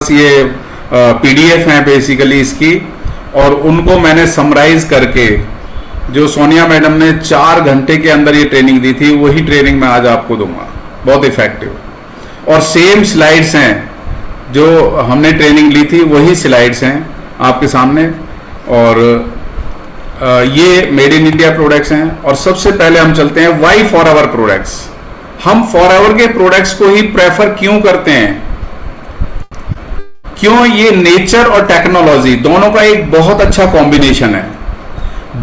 पास ये PDF हैं basically इसकी, और उनको मैंने समराइज करके, जो सोनिया मैडम ने 4 घंटे के अंदर ये ट्रेनिंग दी थी, वही ट्रेनिंग मैं आज आपको दूंगा, बहुत इफेक्टिव। और सेम स्लाइड्स हैं जो हमने ट्रेनिंग ली थी, वही स्लाइड्स हैं आपके सामने। और ये मेड इन इंडिया प्रोडक्ट्स हैं। और सबसे पहले हम चलते हैं वाई फॉरएवर प्रोडक्ट्स। हम फॉरएवर के प्रोडक्ट्स को ही प्रेफर क्यों करते हैं? क्यों? ये नेचर और टेक्नोलॉजी दोनों का एक बहुत अच्छा कॉम्बिनेशन है।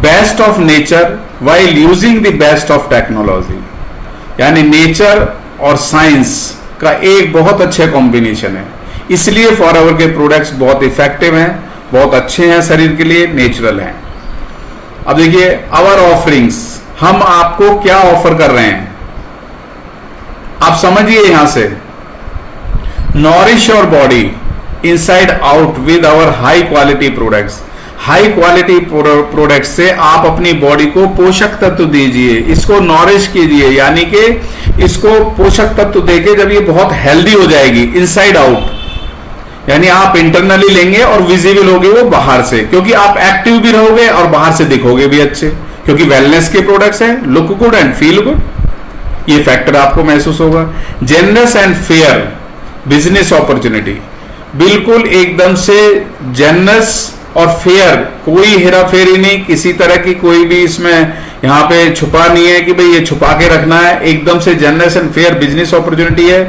Best of nature while using the best of technology, यानी नेचर और साइंस का एक बहुत अच्छे कॉम्बिनेशन है। इसलिए फॉरएवर के प्रोडक्ट्स बहुत इफेक्टिव हैं, बहुत अच्छे हैं शरीर के लिए, नेचुरल हैं। अब देखिए आवर ऑफरिंग्स, हम आपको क्या ऑफर कर रहे हैं आप समझिए यहां से। Nourish your body inside out with our high quality products. High quality product से आप अपनी बॉडी को पोषक तत्व दीजिए, इसको नॉरिश कीजिए, यानी कि इसको पोषक तत्व देके जब ये बहुत हेल्दी हो जाएगी इनसाइड आउट, यानी आप इंटरनली लेंगे और विजिबल होगे वो बाहर से, क्योंकि आप एक्टिव भी रहोगे और बाहर से दिखोगे भी अच्छे, क्योंकि वेलनेस के प्रोडक्ट्स हैं, look good and feel good, ये फैक्टर आपको महसूस होगा। Generous and fair business opportunity, बिल्कुल एकदम से जेनरस और फेयर, कोई हेराफेरी नहीं, किसी तरह की कोई भी इसमें यहां पे छुपा नहीं है कि भाई ये छुपा के रखना है, एकदम से generous and fair business opportunity है।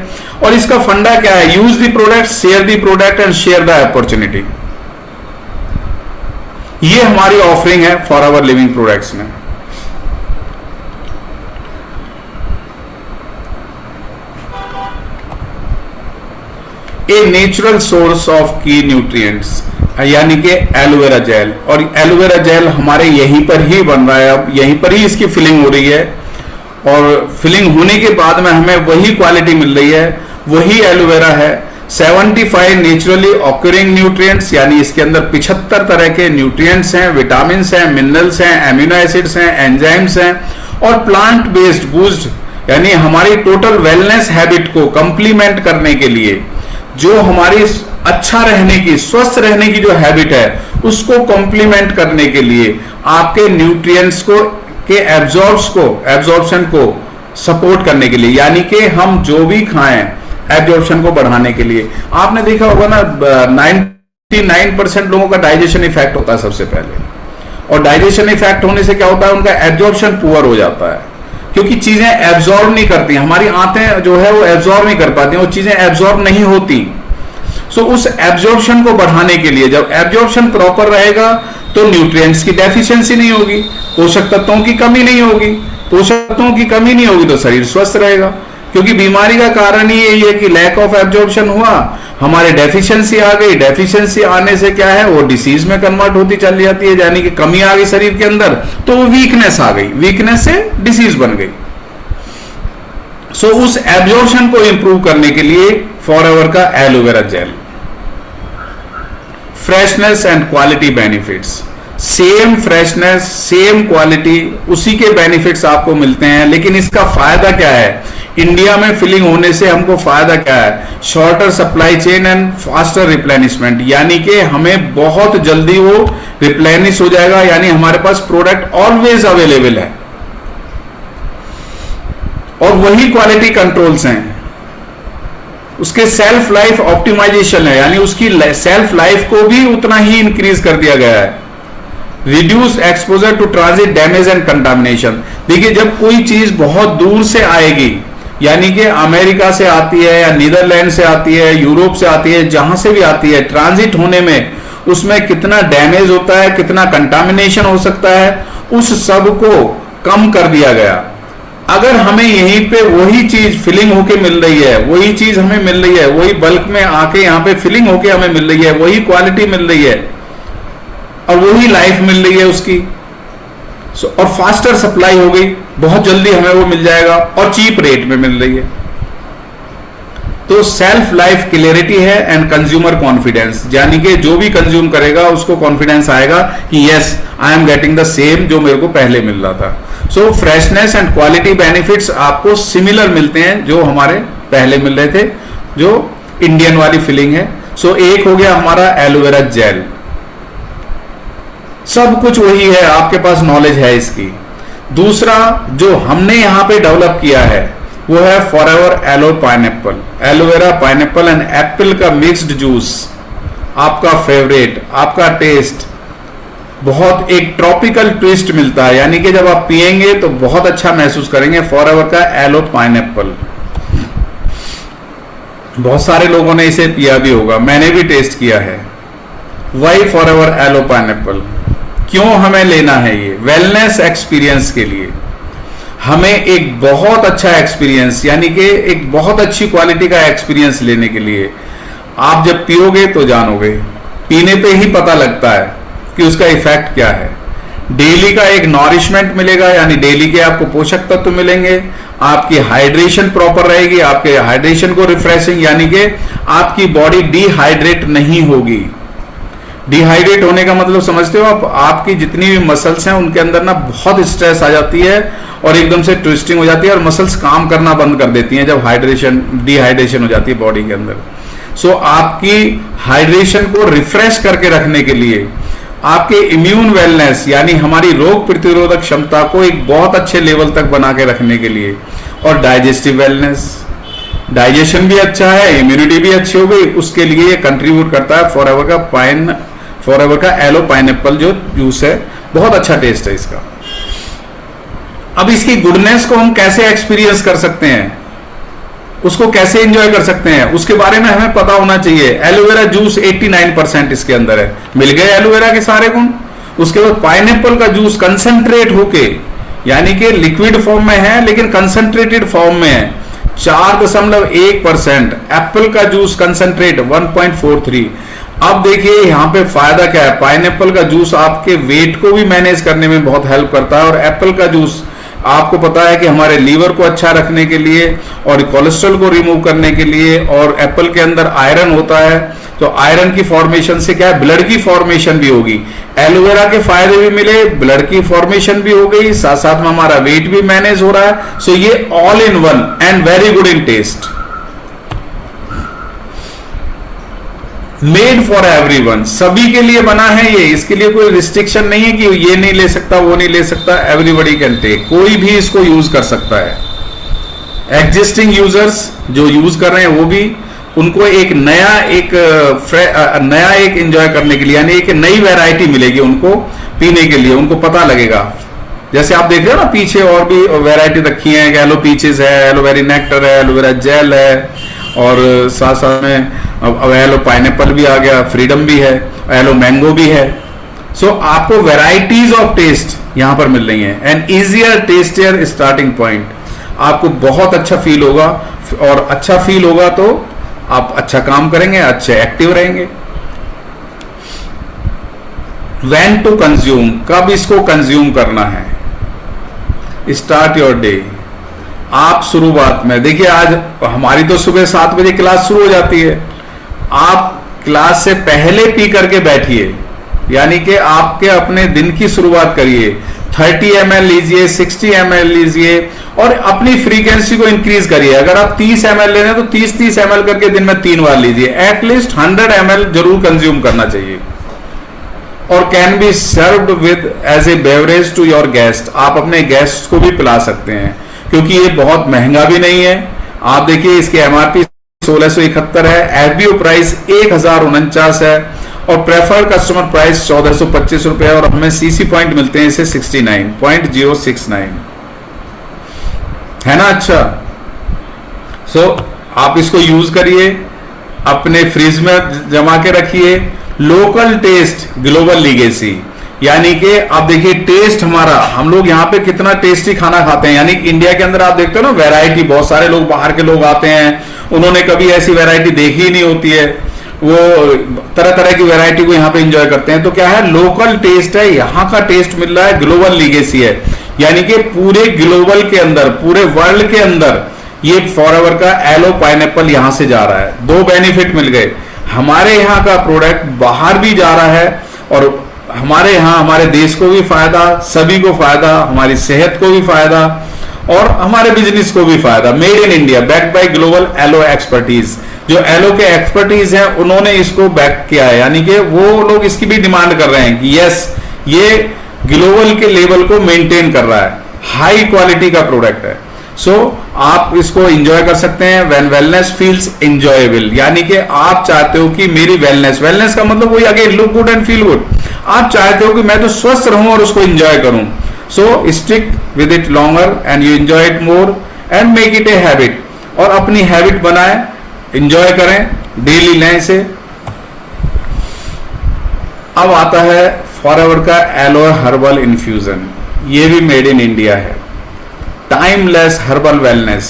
और इसका फंडा क्या है? Use the product, share the product and share the opportunity. ये हमारी ऑफरिंग है फॉरएवर लिविंग प्रोडक्ट्स में। ए नेचुरल सोर्स ऑफ की न्यूट्रिएंट्स, यानी कि एलोवेरा जेल। और एलोवेरा जेल हमारे यहीं पर ही बन रहा है, अब यहीं पर ही इसकी फिलिंग हो रही है, और फिलिंग होने के बाद में हमें वही क्वालिटी मिल रही है, वही एलोवेरा है। 75 नेचुरली ऑक्यूरिंग न्यूट्रिएंट्स, यानी इसके अंदर 75 तरह के न्यूट्रिएंट्स हैं, विटामिन हैं, मिनरल्स हैं, एमिनो एसिड्स हैं, एंजाइम्स हैं, और प्लांट बेस्ड बूस्ट, यानी हमारी टोटल वेलनेस हैबिट को कंप्लीमेंट करने के लिए, जो हमारी अच्छा रहने की, स्वस्थ रहने की जो हैबिट है, उसको कॉम्प्लीमेंट करने के लिए, आपके न्यूट्रिएंट्स को के एब्जॉर्प्शन को सपोर्ट करने के लिए, यानी कि हम जो भी खाएं एब्जॉर्प्शन को बढ़ाने के लिए। आपने देखा होगा ना 99% लोगों का डाइजेशन इफेक्ट होता है सबसे पहले, और डाइजेशन इफेक्ट होने से क्या होता है? उनका एब्जॉर्प्शन पुअर हो जाता है, क्योंकि चीजें एब्जॉर्ब नहीं करती, हमारी आंतें जो है वो एब्जॉर्ब नहीं कर पाती, वो चीजें एब्जॉर्ब नहीं होती। सो उस एब्जॉर्प्शन को बढ़ाने के लिए, जब एब्जॉर्प्शन प्रॉपर रहेगा तो न्यूट्रिएंट्स की डेफिशिएंसी नहीं होगी, पोषक तत्वों की कमी नहीं होगी। पोषक तत्वों की कमी नहीं होगी तो शरीर स्वस्थ रहेगा, क्योंकि बीमारी का कारण ही यही है कि लैक ऑफ एब्जॉर्प्शन हुआ, हमारे डेफिशिएंसी आ गई। डेफिशिएंसी आने से क्या है? वो डिसीज में कन्वर्ट होती चली जाती है, यानी कि कमी आ गई शरीर के अंदर, तो वो वीकनेस आ गई, वीकनेस से डिसीज बन गई। सो उस एब्जॉर्प्शन को इंप्रूव करने के लिए फॉरएवर का aloe vera gel. Freshness and quality benefits, same freshness, same quality, उसी के बेनिफिट्स आपको मिलते हैं। लेकिन इसका फायदा क्या है? इंडिया में फिलिंग होने से हमको फायदा क्या है? Shorter supply chain and faster replenishment, यानी कि हमें बहुत जल्दी वो रिप्लेनिश हो जाएगा, यानी हमारे पास प्रोडक्ट ऑलवेज अवेलेबल है। और वही क्वालिटी कंट्रोल्स हैं, उसके सेल्फ लाइफ ऑप्टिमाइजेशन है, यानी उसकी सेल्फ लाइफ को भी उतना ही इंक्रीज कर दिया गया है। Reduce exposure to transit damage and contamination. देखिए जब कोई चीज बहुत दूर से आएगी, यानी कि अमेरिका से आती है या नीदरलैंड से आती है, यूरोप से आती है, जहां से भी आती है, ट्रांजिट होने में उसमें कितना डैमेज होता है, कितना कंटामिनेशन हो सकता है, उस सब को कम कर दिया गया। अगर हमें यहीं पे वही चीज फिलिंग होके मिल रही है, वही चीज हमें मिल रही है, वही बल्क में आके यहाँ पे फिलिंग होके हमें मिल रही है, वही क्वालिटी मिल रही है और वही लाइफ मिल रही है उसकी, और फास्टर सप्लाई हो गई, बहुत जल्दी हमें वो मिल जाएगा और चीप रेट में मिल रही है। तो सेल्फ लाइफ क्लियरिटी है एंड कंज्यूमर कॉन्फिडेंस, यानी कि जो भी कंज्यूम करेगा उसको कॉन्फिडेंस आएगा कि yes I am getting the same जो मेरे को पहले मिल रहा था। सो फ्रेशनेस एंड क्वालिटी बेनिफिट्स आपको सिमिलर मिलते हैं जो हमारे पहले मिल रहे थे, जो इंडियन वाली फिलिंग है। सो एक हो गया हमारा एलोवेरा जेल। सब कुछ वही है, आपके पास नॉलेज है इसकी। दूसरा जो हमने यहां पे डेवलप किया है वो है forever aloe pineapple, aloe vera pineapple and apple का मिक्स्ड जूस। आपका फेवरेट, आपका टेस्ट, बहुत एक ट्रॉपिकल ट्विस्ट मिलता है, यानी कि जब आप पिएंगे तो बहुत अच्छा महसूस करेंगे। फॉरएवर का एलो पाइनएप्पल, बहुत सारे लोगों ने इसे पिया भी होगा, मैंने भी टेस्ट किया है। वाई फॉरएवर एलो पाइनएप्पल, क्यों हमें लेना है ये? वेलनेस एक्सपीरियंस के लिए, हमें एक बहुत अच्छा एक्सपीरियंस, यानी कि एक बहुत अच्छी क्वालिटी का एक्सपीरियंस लेने के लिए। आप जब पियोगे तो जानोगे, पीने पे ही पता लगता है कि उसका इफेक्ट क्या है। डेली का एक नॉरिशमेंट मिलेगा, यानी डेली के आपको पोषक तत्व मिलेंगे, आपकी हाइड्रेशन प्रॉपर रहेगी, आपके हाइड्रेशन को रिफ्रेशिंग, यानी कि आपकी बॉडी डिहाइड्रेट नहीं होगी। डिहाइड्रेट होने का मतलब समझते हो आप? आपकी जितनी भी मसल्स हैं उनके अंदर ना बहुत स्ट्रेस आ जाती है और एकदम से ट्विस्टिंग हो जाती है और मसल्स काम करना बंद कर देती हैं जब डिहाइड्रेशन हो जाती है बॉडी के अंदर। सो आपकी हाइड्रेशन को रिफ्रेश करके रखने के लिए, आपके इम्यून वेलनेस यानी हमारी रोग प्रतिरोधक क्षमता को एक बहुत अच्छे लेवल तक बना के रखने के लिए, और डाइजेस्टिव वेलनेस, डाइजेशन भी अच्छा है, इम्यूनिटी भी अच्छी हो गई, उसके लिए ये कंट्रीब्यूट करता है फॉरएवर का एलो पाइनएप्पल जो जूस है। बहुत अच्छा टेस्ट है इसका। अब इसकी गुडनेस को हम कैसे एक्सपीरियंस कर सकते हैं, उसको कैसे एंजॉय कर सकते हैं, उसके बारे में हमें पता होना चाहिए। एलोवेरा जूस 89% इसके अंदर है, मिल गए एलोवेरा के सारे गुण। उसके बाद पाइनएप्पल का जूस कंसंट्रेट होके, यानी कि लिक्विड फॉर्म में है लेकिन कंसंट्रेटेड फॉर्म में है, 4.1%। एप्पल का जूस कंसंट्रेट 1.43। अब देखिए यहां पे फायदा क्या है, पाइनएप्पल का जूस आपके वेट को भी मैनेज करने में बहुत हेल्प करता है, और एप्पल का जूस आपको पता है कि हमारे लीवर को अच्छा रखने के लिए और कोलेस्ट्रॉल को रिमूव करने के लिए, और एप्पल के अंदर आयरन होता है, तो आयरन की फॉर्मेशन से क्या है, ब्लड की फॉर्मेशन भी होगी। एलोवेरा के फायदे भी मिले, ब्लड की फॉर्मेशन भी हो गई, साथ साथ में हमारा वेट भी मैनेज हो रहा है। सो ये all in one and very good in taste, made for everyone, सभी के लिए बना है ये। इसके लिए कोई रिस्ट्रिक्शन नहीं है कि ये नहीं ले सकता, वो नहीं ले सकता, एवरीबॉडी कैन टेक, कोई भी इसको यूज कर सकता है। एग्जिस्टिंग यूजर्स जो यूज कर रहे हैं वो भी, उनको एक नया एक एंजॉय करने के लिए, यानी एक नई वैरायटी मिलेगी उनको पीने के लिए, उनको पता लगेगा। जैसे आप देख रहे हो ना पीछे और भी वैरायटी रखी है, एलो पीचेस है, एलोवेरी नेक्टर है, एलोवेरा जेल है, और साथ साथ में अब एलो पाइनएप्पल भी आ गया, फ्रीडम भी है, एलो मैंगो भी है। सो आपको वेराइटीज ऑफ टेस्ट यहां पर मिल रही हैं, and easier tastier starting point. आपको बहुत अच्छा फील होगा, और अच्छा फील होगा तो आप अच्छा काम करेंगे, अच्छे एक्टिव रहेंगे। व्हेन टू कंज्यूम, कब इसको कंज्यूम करना है? स्टार्ट योर डे, आप शुरुआत में देखिए, आज हमारी तो सुबह 7 बजे क्लास शुरू हो जाती है, आप क्लास से पहले पी करके बैठिए, यानी कि आपके अपने दिन की शुरुआत करिए। 30 ml लीजिए, 60 ml लीजिए, और अपनी फ्रीक्वेंसी को इंक्रीज करिए। अगर आप 30 ml ले रहे हैं तो 30 ml करके दिन में 3 बार लीजिए। एटलीस्ट 100 ml जरूर कंज्यूम करना चाहिए, और can be served with as a beverage to your guest. आप अपने गेस्ट को भी पिला सकते हैं, क्योंकि ये बहुत महंगा भी नहीं है। आप देखिए इसकी एमआरपी 1671 है, एफबीओ प्राइस 1049 है, और प्रेफर्ड कस्टमर प्राइस 1425 रुपए, और हमें सीसी पॉइंट मिलते हैं इसे 69.069, है ना। अच्छा, सो आप इसको यूज करिए, अपने फ्रिज में जमा के रखिए। लोकल टेस्ट ग्लोबल लीगेसी, यानी कि आप देखिए टेस्ट हमारा, हम लोग यहाँ पे कितना टेस्टी खाना खाते हैं, यानी इंडिया के अंदर आप देखते हो ना वैरायटी, बहुत सारे लोग बाहर के लोग आते हैं, उन्होंने कभी ऐसी वैरायटी देखी ही नहीं होती है, वो तरह तरह की वैरायटी को यहाँ पे एंजॉय करते हैं। तो क्या है, लोकल टेस्ट है, यहाँ का टेस्ट मिल रहा है, ग्लोबल लीगेसी है, यानी कि पूरे ग्लोबल के अंदर, पूरे वर्ल्ड के अंदर ये फॉरएवर का एलो पाइनएप्पल यहां से जा रहा है। 2 बेनिफिट मिल गए, हमारे यहाँ का प्रोडक्ट बाहर भी जा रहा है, और हमारे यहाँ हमारे देश को भी फायदा, सभी को फायदा, हमारी सेहत को भी फायदा, और हमारे बिजनेस को भी फायदा। Made in India, backed by global aloe expertise. जो एलो के एक्सपर्टीज हैं उन्होंने इसको बैक किया है, यानी कि वो लोग इसकी भी डिमांड कर रहे हैं कि यस ये ग्लोबल के लेवल को मेंटेन कर रहा है, हाई क्वालिटी का प्रोडक्ट है। सो आप इसको एंजॉय कर सकते हैं। व्हेन वेलनेस फील्स एंजॉयबल, यानी कि आप चाहते हो कि मेरी वेलनेस का मतलब वही again look good and feel good. आप चाहते हो कि मैं तो स्वस्थ रहूं और उसको एंजॉय करूं। सो stick with it longer and you enjoy it more and make it a habit. और अपनी हैबिट बनाए, एंजॉय करें, डेली लें इसे। अब आता है फॉरएवर का एलोए हर्बल इन्फ्यूजन, ये भी मेड इन इंडिया है। टाइमलेस हर्बल वेलनेस,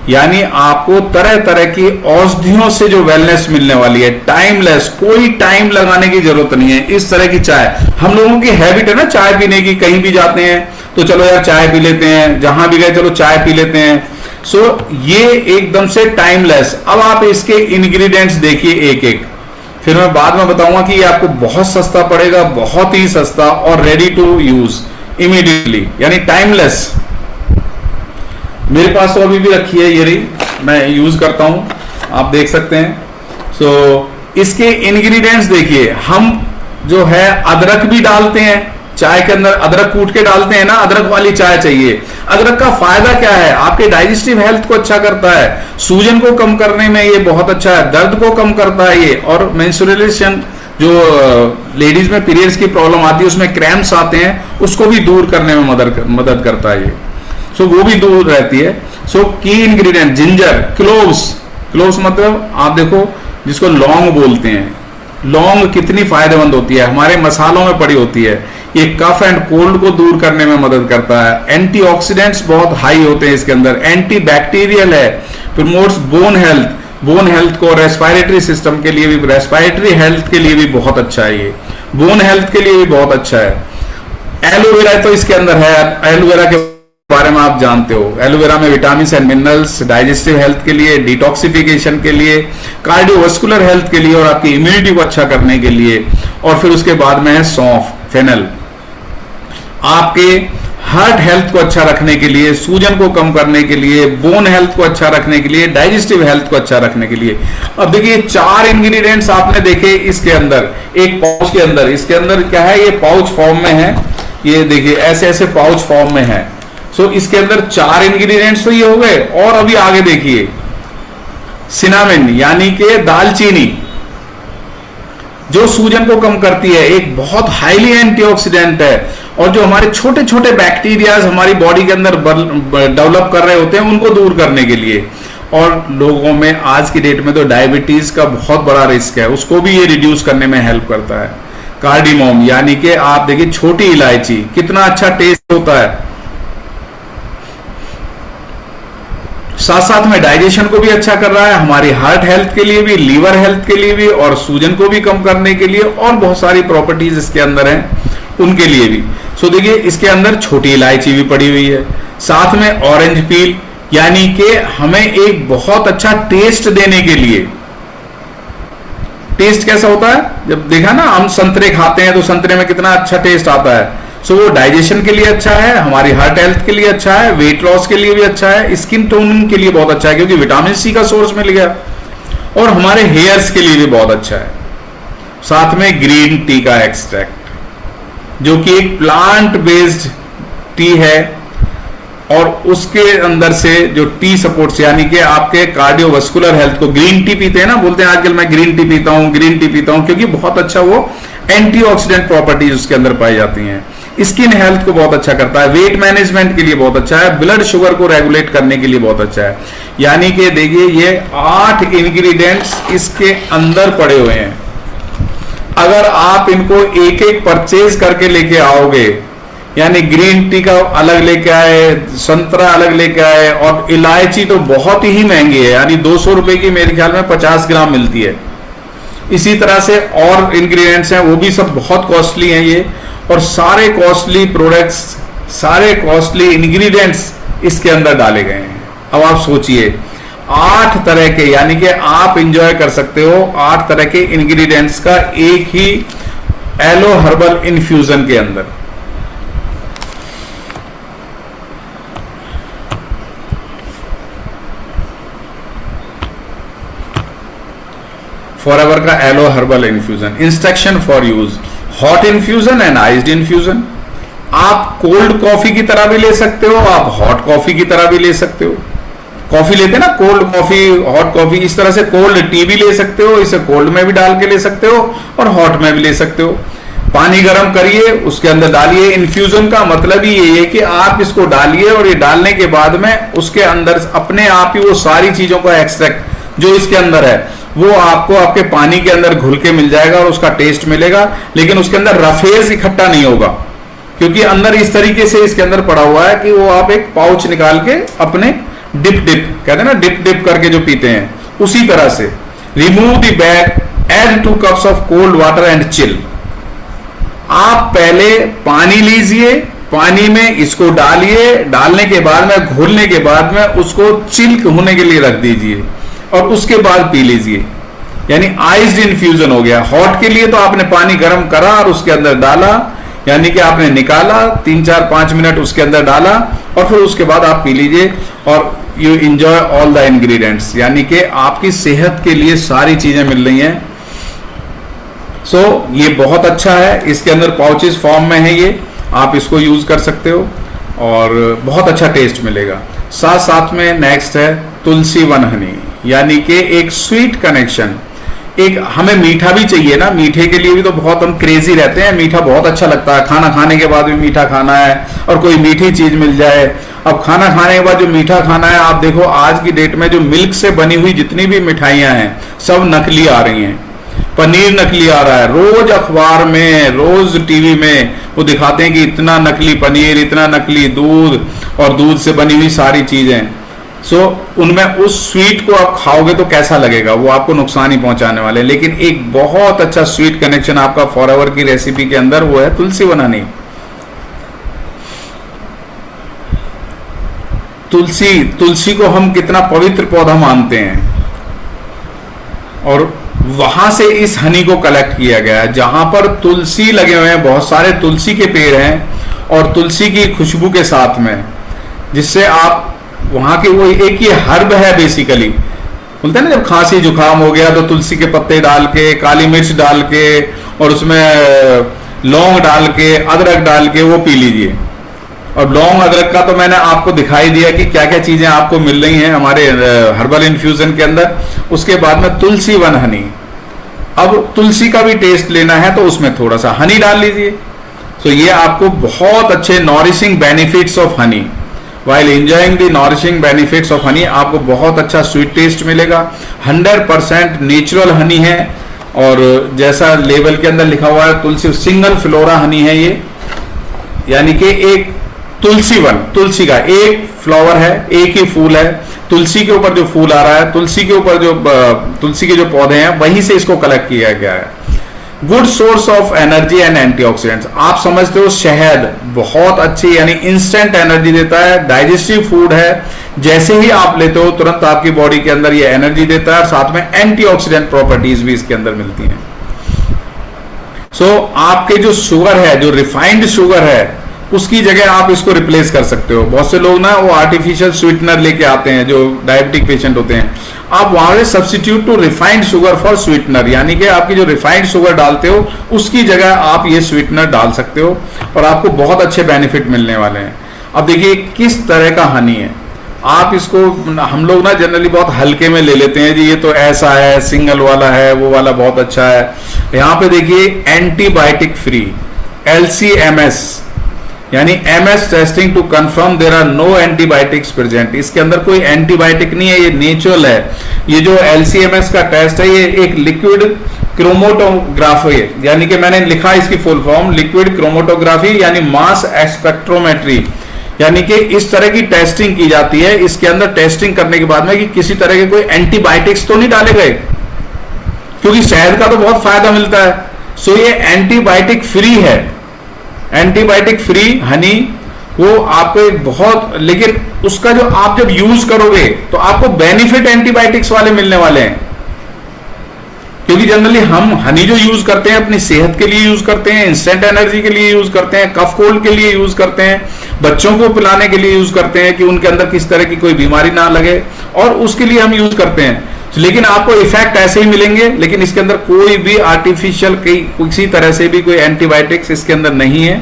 यानी आपको तरह तरह की औषधियों से जो वेलनेस मिलने वाली है, टाइमलेस, कोई टाइम लगाने की जरूरत नहीं है। इस तरह की चाय, हम लोगों की हैबिट है ना चाय पीने की, कहीं भी जाते हैं तो चलो यार चाय पी लेते हैं, जहां भी गए चलो चाय पी लेते हैं। सो ये एकदम से टाइमलेस। अब आप इसके इंग्रेडिएंट्स देखिए एक एक, फिर मैं बाद में बताऊंगा कि ये आपको बहुत सस्ता पड़ेगा, बहुत ही सस्ता और रेडी टू यूज इमीडिएटली, यानी टाइमलेस। मेरे पास तो अभी भी रखी है ये रही, मैं यूज करता हूं, आप देख सकते हैं। सो इसके इंग्रेडिएंट्स देखिए, हम जो है अदरक भी डालते हैं चाय के अंदर, अदरक कूट के डालते हैं ना, अदरक वाली चाय चाहिए। अदरक का फायदा क्या है, आपके डाइजेस्टिव हेल्थ को अच्छा करता है, सूजन को कम करने में ये बहुत अच्छा है, दर्द को कम करता है ये, और मेंस्ट्रुएशन जो लेडीज में पीरियड्स की प्रॉब्लम आती है, उसमें क्रैम्प्स आते हैं, उसको भी दूर करने में मदद करता है ये। सो वो भी दूर रहती है। सो की इंग्रेडिएंट जिंजर, क्लोव्स मतलब आप देखो जिसको लौंग बोलते हैं, लौंग कितनी फायदेमंद होती है, हमारे मसालों में पड़ी होती है। ये कफ एंड कोल्ड को दूर करने में मदद करता है। एंटीऑक्सीडेंट्स बहुत हाई होते हैं इसके अंदर, एंटी बैक्टीरियल है, प्रमोट्स बोन हेल्थ को, रेस्पिरेटरी सिस्टम के लिए भी, रेस्पिरेटरी हेल्थ के लिए भी बहुत अच्छा है ये, बोन हेल्थ के लिए भी बहुत अच्छा है। एलोवेरा तो इसके अंदर है, एलोवेरा के बारे में आप जानते हो, एलोवेरा में vitamin and minerals, digestive health के लिए, डिटॉक्सिफिकेशन के लिए, कार्डियोवास्कुलर हेल्थ के लिए और आपकी इम्यूनिटी को अच्छा करने के लिए। और फिर उसके बाद में है सौंफ, फेनल, आपके हार्ट हेल्थ को अच्छा रखने के लिए, सूजन को कम करने के लिए, बोन हेल्थ को अच्छा रखने के लिए, डाइजेस्टिव हेल्थ को अच्छा रखने के लिए। अब देखिए 4 इंग्रेडिएंट्स आपने देखे इसके अंदर, एक पाउच के अंदर, इसके अंदर क्या है, ये पाउच फॉर्म में है, ये देखिए ऐसे ऐसे पाउच फॉर्म में है। सो इसके अंदर 4 इंग्रेडिएंट्स तो ये हो गए। और अभी आगे देखिए सिनामिन, यानी कि दालचीनी, जो सूजन को कम करती है, एक बहुत हाईली एंटीऑक्सीडेंट है, और जो हमारे छोटे छोटे बैक्टीरियाज हमारी बॉडी के अंदर डेवलप कर रहे होते हैं उनको दूर करने के लिए। और लोगों में आज की डेट में तो डायबिटीज का बहुत बड़ा रिस्क है, उसको भी ये रिड्यूस करने में हेल्प करता है। कार्डिमोम, यानी कि आप देखिए छोटी इलायची, कितना अच्छा टेस्ट होता है, साथ साथ में डाइजेशन को भी अच्छा कर रहा है, हमारी हार्ट हेल्थ के लिए भी, लीवर हेल्थ के लिए भी, और सूजन को भी कम करने के लिए, और बहुत सारी प्रॉपर्टीज इसके अंदर हैं उनके लिए भी। सो देखिए इसके अंदर छोटी इलायची भी पड़ी हुई है, साथ में ऑरेंज पील, यानी कि हमें एक बहुत अच्छा टेस्ट देने के लिए। टेस्ट कैसा होता है, जब देखा ना हम संतरे खाते हैं तो संतरे में कितना अच्छा टेस्ट आता है। सो वो डाइजेशन के लिए अच्छा है, हमारी हार्ट हेल्थ के लिए अच्छा है, वेट लॉस के लिए भी अच्छा है, स्किन टोनिंग के लिए बहुत अच्छा है क्योंकि विटामिन सी का सोर्स मिल गया, और हमारे हेयर्स के लिए भी बहुत अच्छा है। साथ में ग्रीन टी का एक्सट्रैक्ट, जो कि एक प्लांट बेस्ड टी है, और उसके अंदर से जो टी सपोर्ट्स, यानी कि आपके कार्डियोवास्कुलर हेल्थ को, ग्रीन टी पीते हैं ना, बोलते हैं आजकल मैं ग्रीन टी पीता हूं, ग्रीन टी पीता हूं, क्योंकि बहुत अच्छा वो एंटीऑक्सीडेंट प्रॉपर्टीज उसके अंदर पाई जाती हैं। स्किन हेल्थ को बहुत अच्छा करता है, वेट मैनेजमेंट के लिए बहुत अच्छा है, ब्लड शुगर को रेगुलेट करने के लिए बहुत अच्छा है। यानी कि देखिए ये 8 इंग्रेडिएंट्स इसके अंदर पड़े हुए हैं। अगर आप इनको एक एक परचेज करके लेके आओगे, यानी ग्रीन टी का अलग लेके आए, संतरा अलग लेके आए, और इलायची तो बहुत ही महंगी है, यानी 200 रुपए की मेरे ख्याल में 50 ग्राम मिलती है। इसी तरह से और इंग्रेडिएंट्स हैं, वो भी सब बहुत कॉस्टली हैं ये, और सारे कॉस्टली प्रोडक्ट्स, सारे कॉस्टली इंग्रेडिएंट्स इसके अंदर डाले गए हैं। अब आप सोचिए 8 तरह के, यानी कि आप इंजॉय कर सकते हो 8 तरह के इंग्रेडिएंट्स का एक ही एलो हर्बल इन्फ्यूजन के अंदर। फॉरएवर का aloe herbal infusion. Instruction for use, hot infusion and iced infusion. आप कोल्ड कॉफी की तरह भी ले सकते हो, आप हॉट कॉफी की तरह भी ले सकते हो। कॉफी लेते हैं ना, कोल्ड कॉफी, हॉट कॉफी, इस तरह से कोल्ड टी भी ले सकते हो, इसे कोल्ड में भी डाल के ले सकते हो और हॉट में भी ले सकते हो। पानी गर्म करिए, उसके अंदर डालिए। इन्फ्यूजन का मतलब ही ये है कि आप इसको डालिए और ये डालने के बाद में उसके अंदर अपने आप ही वो सारी चीजों का एक्सट्रैक्ट जो इसके अंदर है वो आपको आपके पानी के अंदर घुल के मिल जाएगा और उसका टेस्ट मिलेगा। लेकिन उसके अंदर रफेज इकट्ठा नहीं होगा, क्योंकि अंदर इस तरीके से इसके अंदर पड़ा हुआ है कि वो आप एक पाउच निकाल के अपने डिप कहते हैं ना, डिप करके जो पीते हैं, उसी तरह से। Remove the bag, add 2 cups of cold water and chill. आप पहले पानी लीजिए, पानी में इसको डालिए, डालने के बाद में घोलने के बाद में उसको चिल होने के लिए रख दीजिए और उसके बाद पी लीजिए। यानी आइस्ड इन्फ्यूजन हो गया। हॉट के लिए तो आपने पानी गर्म करा और उसके अंदर डाला, यानी कि आपने निकाला, 3-4-5 मिनट उसके अंदर डाला और फिर उसके बाद आप पी लीजिए और you enjoy all the ingredients. यानी कि आपकी सेहत के लिए सारी चीजें मिल रही हैं। सो ये बहुत अच्छा है। इसके अंदर पाउचेस फॉर्म में है, ये आप इसको यूज कर सकते हो और बहुत अच्छा टेस्ट मिलेगा। साथ साथ में नेक्स्ट है तुलसी वन हनी, यानी कि एक स्वीट कनेक्शन। एक हमें मीठा भी चाहिए ना, मीठे के लिए भी तो बहुत हम क्रेजी रहते हैं, मीठा बहुत अच्छा लगता है, खाना खाने के बाद भी मीठा खाना है और कोई मीठी चीज मिल जाए। अब खाना खाने के बाद जो मीठा खाना है, आप देखो आज की डेट में जो मिल्क से बनी हुई जितनी भी मिठाइयां हैं सब नकली आ रही हैं। पनीर नकली आ रहा है, रोज अखबार में, रोज टीवी में वो दिखाते हैं कि इतना नकली पनीर, इतना नकली दूध और दूध से बनी हुई सारी चीजें। उनमें उस स्वीट को आप खाओगे तो कैसा लगेगा, वो आपको नुकसान ही पहुंचाने वाले। लेकिन एक बहुत अच्छा स्वीट कनेक्शन आपका फॉरएवर की रेसिपी के अंदर वो है तुलसी वन हनी। तुलसी को हम कितना पवित्र पौधा मानते हैं और वहां से इस हनी को कलेक्ट किया गया है। जहां पर तुलसी लगे हुए हैं, बहुत सारे तुलसी के पेड़ हैं और तुलसी की खुशबू के साथ में, जिससे आप वहां के वो एक ही हर्ब है बेसिकली। बोलते हैं ना, जब खांसी जुकाम हो गया तो तुलसी के पत्ते डाल के, काली मिर्च डाल के और उसमें लौंग डाल के, अदरक डाल के वो पी लीजिए। और लौंग अदरक का तो मैंने आपको दिखाई दिया कि क्या क्या चीजें आपको मिल रही हैं हमारे हर्बल इन्फ्यूजन के अंदर। उसके बाद में तुलसी वन हनी। अब तुलसी का भी टेस्ट लेना है तो उसमें थोड़ा सा हनी डाल लीजिए। ये आपको बहुत अच्छे nourishing benefits of honey, while enjoying the nourishing benefits of honey, आपको बहुत अच्छा स्वीट टेस्ट मिलेगा। 100% नेचुरल हनी है और जैसा लेबल के अंदर लिखा हुआ है तुलसी सिंगल फ्लोरा हनी है ये, यानी कि एक तुलसी का एक फ्लावर है, एक ही फूल है। तुलसी के ऊपर जो फूल आ रहा है, तुलसी के ऊपर जो तुलसी के जो पौधे हैं वहीं से इसको कलेक्ट किया गया है। Good source of energy and antioxidants. आप समझते हो शहद बहुत अच्छी, यानी इंस्टेंट एनर्जी देता है, डाइजेस्टिव फूड है, जैसे ही आप लेते हो तुरंत आपकी बॉडी के अंदर ये एनर्जी देता है और साथ में एंटीऑक्सीडेंट प्रॉपर्टीज भी इसके अंदर मिलती हैं। आपके जो शुगर है, जो रिफाइंड शुगर है, उसकी जगह आप इसको रिप्लेस कर सकते हो। बहुत से लोग ना वो आर्टिफिशियल स्वीटनर लेके आते हैं, जो डायबिटिक पेशेंट होते हैं, आप वहां से substitute to refined sugar for sweetener, यानी कि आपकी जो रिफाइंड शुगर डालते हो उसकी जगह आप ये स्वीटनर डाल सकते हो और आपको बहुत अच्छे बेनिफिट मिलने वाले हैं। अब देखिए किस तरह का हनी है। आप इसको, हम लोग ना जनरली बहुत हल्के में ले लेते हैं जी, ये तो ऐसा है, सिंगल वाला है, वो वाला बहुत अच्छा है। यहाँ पे देखिए एंटीबायोटिक फ्री, LCMS, यानी MS testing to confirm there are no antibiotics present. इसके अंदर कोई एंटीबायोटिक नहीं है, ये नेचुरल है। ये जो LCMS का टेस्ट है ये एक लिक्विड क्रोमेटोग्राफी है, यानी कि मैंने लिखा इसकी फुल फॉर्म लिक्विड क्रोमेटोग्राफी, यानी मास स्पेक्ट्रोमेट्री, यानी कि इस तरह की टेस्टिंग की जाती है। इसके अंदर टेस्टिंग करने के बाद में कि किसी तरह के कोई एंटीबायोटिक्स तो नहीं डाले गए, क्योंकि शहद का तो बहुत फायदा मिलता है। ये एंटीबायोटिक फ्री है, एंटीबायोटिक फ्री हनी, वो आपको एक बहुत, लेकिन उसका जो आप जब यूज करोगे तो आपको बेनिफिट एंटीबायोटिक्स वाले मिलने वाले हैं। क्योंकि जनरली हम हनी जो यूज करते हैं अपनी सेहत के लिए यूज करते हैं, इंस्टेंट एनर्जी के लिए यूज करते हैं, कफ कोल्ड के लिए यूज करते हैं, बच्चों को पिलाने के लिए यूज करते हैं कि उनके अंदर किस तरह की कोई बीमारी ना लगे, और उसके लिए हम यूज करते हैं। लेकिन आपको इफेक्ट ऐसे ही मिलेंगे, लेकिन इसके अंदर कोई भी आर्टिफिशियल किसी तरह से भी कोई एंटीबायोटिक्स इसके अंदर नहीं है,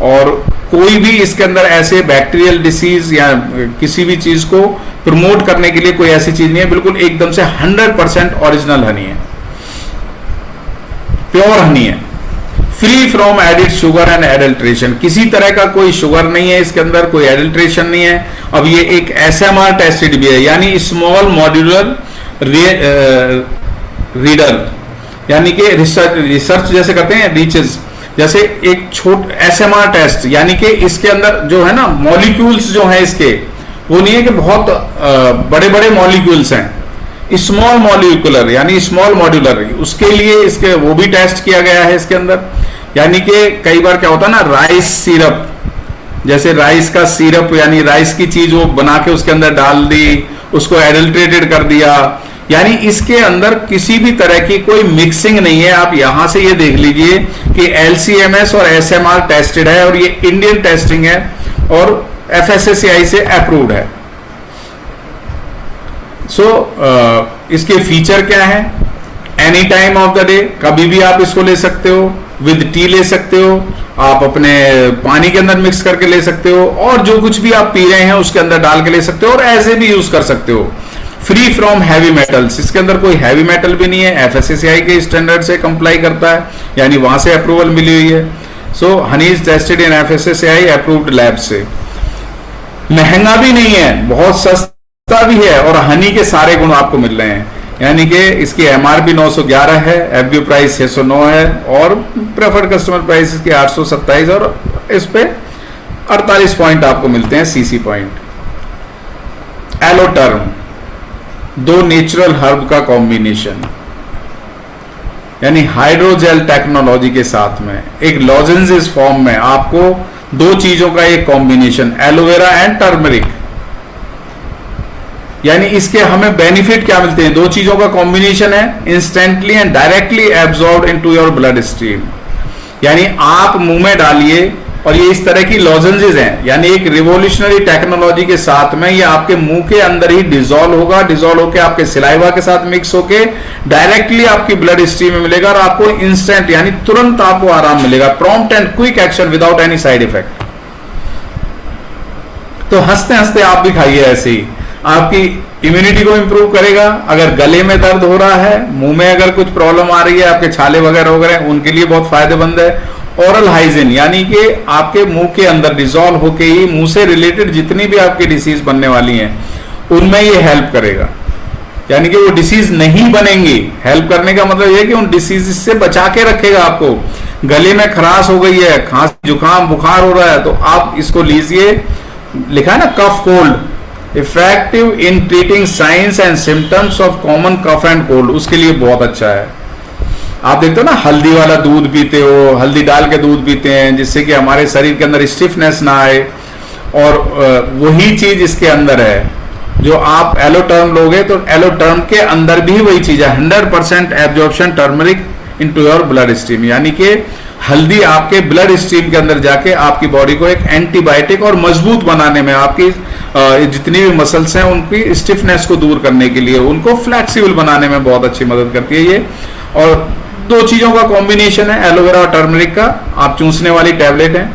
और कोई भी इसके अंदर ऐसे बैक्टीरियल डिसीज या किसी भी चीज को प्रमोट करने के लिए कोई ऐसी चीज नहीं है। बिल्कुल एकदम से 100% ओरिजिनल हनी है, प्योर हनी है, free from added sugar and adulteration. किसी तरह का कोई शुगर नहीं है इसके अंदर, कोई एडल्ट्रेशन नहीं है। अब ये एक SMR टेस्टेड भी है, यानी स्मॉल मॉड्यूलर रीडर, यानी कि रिसर्च जैसे कहते हैं रीचेस, जैसे एक SMR टेस्ट, यानी कि इसके अंदर जो है ना मॉलिक्यूल्स जो है इसके, वो नहीं है कि बहुत बड़े बड़े मॉलिक्यूल्स हैं, स्मॉल मॉलिक्यूलर यानी स्मॉल मॉड्यूलर, उसके लिए इसके वो भी टेस्ट किया गया है इसके अंदर। यानी कि कई बार क्या होता है ना, राइस सिरप, जैसे राइस का सिरप यानी राइस की चीज वो बना के उसके अंदर डाल दी, उसको एडल्ट्रेटेड कर दिया, यानी इसके अंदर किसी भी तरह की कोई मिक्सिंग नहीं है। आप यहां से ये देख लीजिए कि LC-MS और SMR टेस्टेड है, और ये इंडियन टेस्टिंग है और FSSAI से अप्रूव्ड है। इसके फीचर क्या है? Any time of the day, कभी भी आप इसको ले सकते हो, विद टी ले सकते हो, आप अपने पानी के अंदर मिक्स करके ले सकते हो, और जो कुछ भी आप पी रहे हैं उसके अंदर डाल के ले सकते हो, और ऐसे भी यूज कर सकते हो। फ्री फ्रॉम हैवी मेटल्स, इसके अंदर कोई हैवी मेटल भी नहीं है, FSSAI के स्टैंडर्ड से कंप्लाई करता है, यानी वहां से अप्रूवल मिली हुई है। So honey is tested in FSSAI approved lab से। महंगा भी नहीं है, बहुत सस्ता भी है, और हनी के सारे गुण आपको मिल रहे हैं, यानी कि इसकी MRP 911 है, FBO प्राइस 609 है, और प्रेफर्ड कस्टमर प्राइस इसकी 827, और इस पे 48 पॉइंट आपको मिलते हैं CC पॉइंट। एलोटर्म, 2 नेचुरल हर्ब का कॉम्बिनेशन, यानी हाइड्रोजेल टेक्नोलॉजी के साथ में एक लॉजेंसेस फॉर्म में आपको 2 चीजों का एक कॉम्बिनेशन, एलोवेरा एंड टर्मरिक, यानी इसके हमें बेनिफिट क्या मिलते हैं? 2 चीजों का कॉम्बिनेशन है, instantly and directly absorb into your blood stream, यानी आप मुंह में डालिए और ये इस तरह की लॉजेंसेस हैं, यानी एक रिवोल्यूशनरी टेक्नोलॉजी के साथ में ये आपके मुंह के अंदर ही डिसॉल्व होगा, डिसॉल्व होकर आपके सिलाइवा के साथ मिक्स होके डायरेक्टली आपकी ब्लड स्ट्रीम में मिलेगा, और आपको इंस्टेंट यानी तुरंत आपको आराम मिलेगा, prompt and quick action without any side effect. तो हंसते हंसते आप भी खाइए, ऐसे ही आपकी इम्यूनिटी को इंप्रूव करेगा। अगर गले में दर्द हो रहा है, मुंह में अगर कुछ प्रॉब्लम आ रही है, आपके छाले वगैरह हो गए, उनके लिए बहुत फायदेमंद है। ओरल हाइजीन, यानी कि आपके मुंह के अंदर डिसॉल्व होके ही मुंह से रिलेटेड जितनी भी आपकी डिसीज बनने वाली हैं उनमें ये हेल्प करेगा, यानी कि वो डिसीज नहीं बनेंगी। हेल्प करने का मतलब ये कि उन डिसीज से बचा के रखेगा आपको। गले में खराश हो गई है, खांसी जुकाम बुखार हो रहा है, तो आप इसको लीजिए, लिखा है ना cough cold, effective in treating signs and symptoms of common cough and cold, उसके लिए बहुत अच्छा है। आप देखते हो ना, हल्दी वाला दूध पीते हो, हल्दी डाल के दूध पीते हैं जिससे कि हमारे शरीर के अंदर स्टिफनेस ना आए, और वही चीज इसके अंदर है। जो आप एलोटर्म लोगे तो एलोटर्म के अंदर भी वही चीज है, 100% absorption turmeric into your blood stream, यानी कि हल्दी आपके ब्लड स्ट्रीम के अंदर जाके आपकी बॉडी को एक एंटीबायोटिक और मजबूत बनाने में, आपकी जितनी भी मसल्स हैं उनकी स्टिफनेस को दूर करने के लिए, उनको फ्लेक्सिबल बनाने में बहुत अच्छी मदद करती है ये। और 2 चीजों का कॉम्बिनेशन है, एलोवेरा और टर्मरिक का। आप चूसने वाली टैबलेट है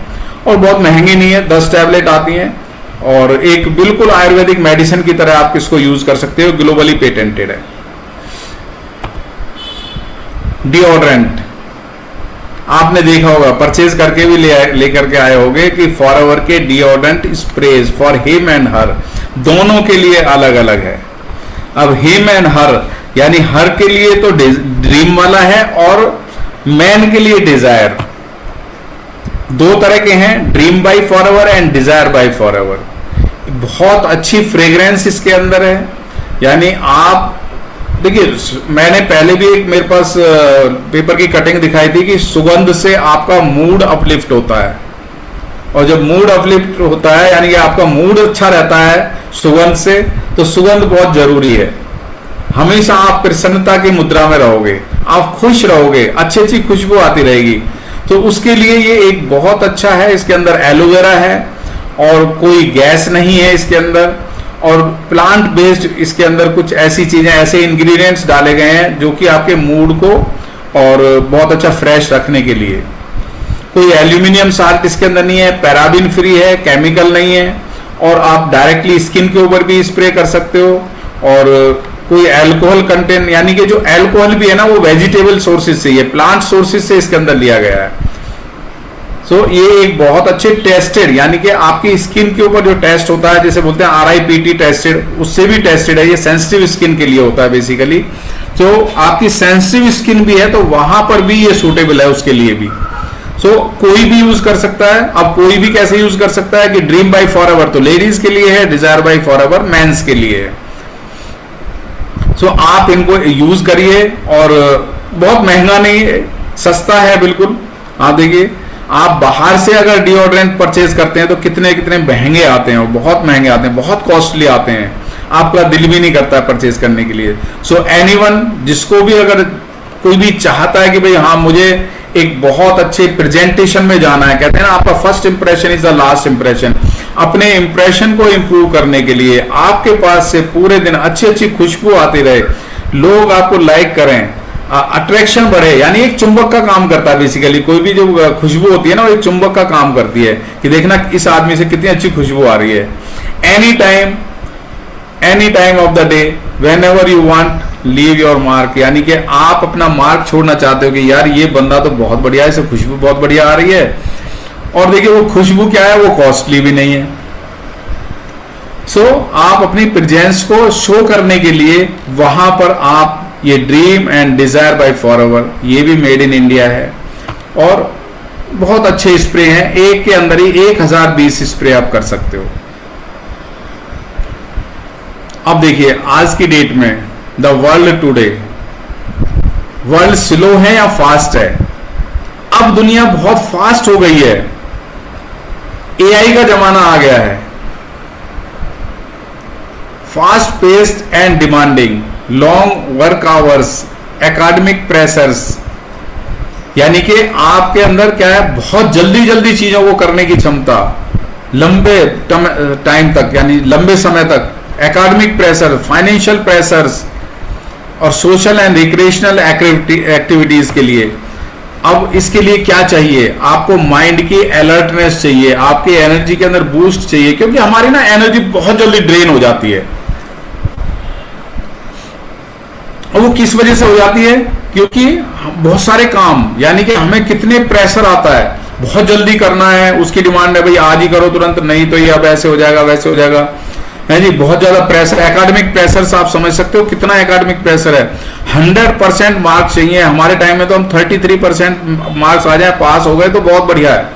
और बहुत महंगी नहीं है, 10 टैबलेट आती हैं, और एक बिल्कुल आयुर्वेदिक मेडिसिन की तरह आप इसको यूज कर सकते हो, ग्लोबली पेटेंटेड है। डिओड्रेंट, आपने देखा होगा, परचेज करके भी लेकर के आए होंगे कि फॉरएवर के deodorant sprays for him and her, दोनों के लिए अलग अलग है। अब हिम एंड हर यानी हर के लिए तो ड्रीम वाला है, और मैन के लिए डिजायर, 2 तरह के हैं, dream by Forever and desire by Forever. बहुत अच्छी फ्रेग्रेंस इसके अंदर है, यानी आप देखिए, मैंने पहले भी एक मेरे पास पेपर की कटिंग दिखाई थी कि सुगंध से आपका मूड अपलिफ्ट होता है, और जब मूड अपलिफ्ट होता है यानी कि आपका मूड अच्छा रहता है सुगंध से, तो सुगंध बहुत जरूरी है। हमेशा आप प्रसन्नता की मुद्रा में रहोगे, आप खुश रहोगे, अच्छी अच्छी खुशबू आती रहेगी, तो उसके लिए ये एक बहुत अच्छा है। इसके अंदर एलोवेरा है और कोई गैस नहीं है इसके अंदर, और प्लांट बेस्ड इसके अंदर कुछ ऐसी चीजें, ऐसे इंग्रेडिएंट्स डाले गए हैं जो कि आपके मूड को और बहुत अच्छा फ्रेश रखने के लिए। कोई एल्यूमिनियम साल्ट इसके अंदर नहीं है, पैराबिन फ्री है, केमिकल नहीं है, और आप डायरेक्टली स्किन के ऊपर भी स्प्रे कर सकते हो। और कोई अल्कोहल कंटेंट, यानी कि जो अल्कोहल भी है ना वो वेजिटेबल सोर्सेज से, ये प्लांट सोर्सेज से इसके अंदर लिया गया है। ये एक बहुत अच्छे टेस्टेड, यानी कि आपकी स्किन के ऊपर जो टेस्ट होता है, जैसे बोलते हैं RIPT टेस्टेड, उससे भी टेस्टेड है। ये सेंसिटिव स्किन के लिए होता है बेसिकली। तो आपकी सेंसिटिव स्किन भी है तो वहां पर भी ये सूटेबल है उसके लिए भी। कोई भी यूज कर सकता है। अब कोई भी कैसे यूज कर सकता है कि ड्रीम बाय फॉरएवर तो लेडीज के लिए है, डिजायर बाय फॉरएवर मेंस के लिए है। आप इनको यूज करिए, और बहुत महंगा नहीं है, सस्ता है बिल्कुल। आप देखिए, आप बाहर से अगर डिओड्रेंट परचेज करते हैं तो कितने कितने महंगे आते हैं, बहुत महंगे आते हैं, बहुत कॉस्टली आते हैं, आपका दिल भी नहीं करता है परचेज करने के लिए। एनीवन, जिसको भी अगर कोई भी चाहता है कि भाई हाँ मुझे एक बहुत अच्छे प्रेजेंटेशन में जाना है, कहते हैं ना आपका first impression is the last impression, अपने इंप्रेशन को इंप्रूव करने के लिए आपके पास से पूरे दिन अच्छी अच्छी खुशबू आती रहे, लोग आपको लाइक करें, अट्रैक्शन बढ़े, यानी एक चुंबक का काम करता है बेसिकली। कोई भी जो खुशबू होती है ना वो एक चुंबक का काम करती है कि देखना इस आदमी से कितनी अच्छी खुशबू आ रही है। Any time of the day, when ever you want, leave your mark, यानी कि आप अपना मार्क छोड़ना चाहते हो कि यार ये बंदा तो बहुत बढ़िया है, इसे खुशबू बहुत बढ़िया आ रही है। और देखिए वो खुशबू क्या है, वो कॉस्टली भी नहीं है। आप अपनी प्रेजेंस को शो करने के लिए वहां पर आप ये dream and desire by Forever, ये भी मेड इन इंडिया है, और बहुत अच्छे स्प्रे हैं। एक के अंदर ही 1020 स्प्रे आप कर सकते हो। अब देखिए आज की डेट में the world today, world slow है या फास्ट है? अब दुनिया बहुत फास्ट हो गई है, AI का जमाना आ गया है। Fast paced and demanding, long work hours, academic pressures, यानी कि आपके अंदर क्या है, बहुत जल्दी जल्दी चीजों को करने की क्षमता, लंबे टाइम तक, यानी लंबे समय तक, एकेडमिक प्रेशर, फाइनेंशियल प्रेशर्स, और सोशल एंड रिक्रिएशनल एक्टिविटीज के लिए। अब इसके लिए क्या चाहिए, आपको माइंड की अलर्टनेस चाहिए, आपकी एनर्जी के अंदर बूस्ट चाहिए, क्योंकि हमारी ना एनर्जी बहुत जल्दी ड्रेन हो जाती है। और वो किस वजह से हो जाती है? क्योंकि बहुत सारे काम, यानी कि हमें कितने प्रेशर आता है, बहुत जल्दी करना है, उसकी डिमांड है भाई आज ही करो तुरंत, नहीं तो ये अब ऐसे हो जाएगा वैसे हो जाएगा, है जी। बहुत ज्यादा प्रेशर, एकेडमिक प्रेशर आप समझ सकते हो कितना एकेडमिक प्रेशर है। 100% मार्क्स चाहिए। हमारे टाइम में तो हम 33% मार्क्स आ जाए, पास हो गए तो बहुत बढ़िया है।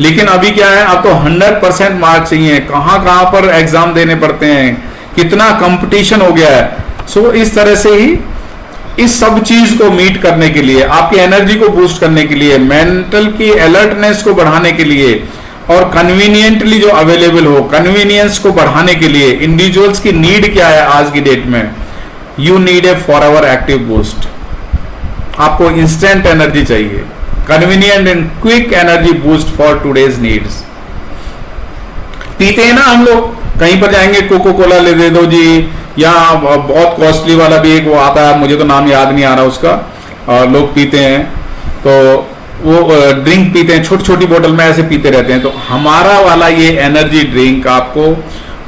लेकिन अभी क्या है, अब तो 100% मार्क्स चाहिए। कहां कहां पर एग्जाम देने पड़ते हैं, कितना कंपटीशन हो गया है। इस तरह से ही इस सब चीज को मीट करने के लिए, आपकी एनर्जी को बूस्ट करने के लिए, मेंटल की अलर्टनेस को बढ़ाने के लिए, और कन्वीनियंटली जो अवेलेबल हो, कन्वीनियंस को बढ़ाने के लिए इंडिविजुअल्स की नीड क्या है आज की डेट में? You need a forever active boost. आपको इंस्टेंट एनर्जी चाहिए, convenient and quick energy boost for today's needs. पीते हैं ना हम लोग, कहीं पर जाएंगे कोको कोला ले दे दो जी, या बहुत कॉस्टली वाला भी एक वो आता है, मुझे तो नाम याद नहीं आ रहा उसका, लोग पीते हैं, तो वो ड्रिंक पीते हैं, छोटी छोटी बोतल में ऐसे पीते रहते हैं। तो हमारा वाला ये एनर्जी ड्रिंक आपको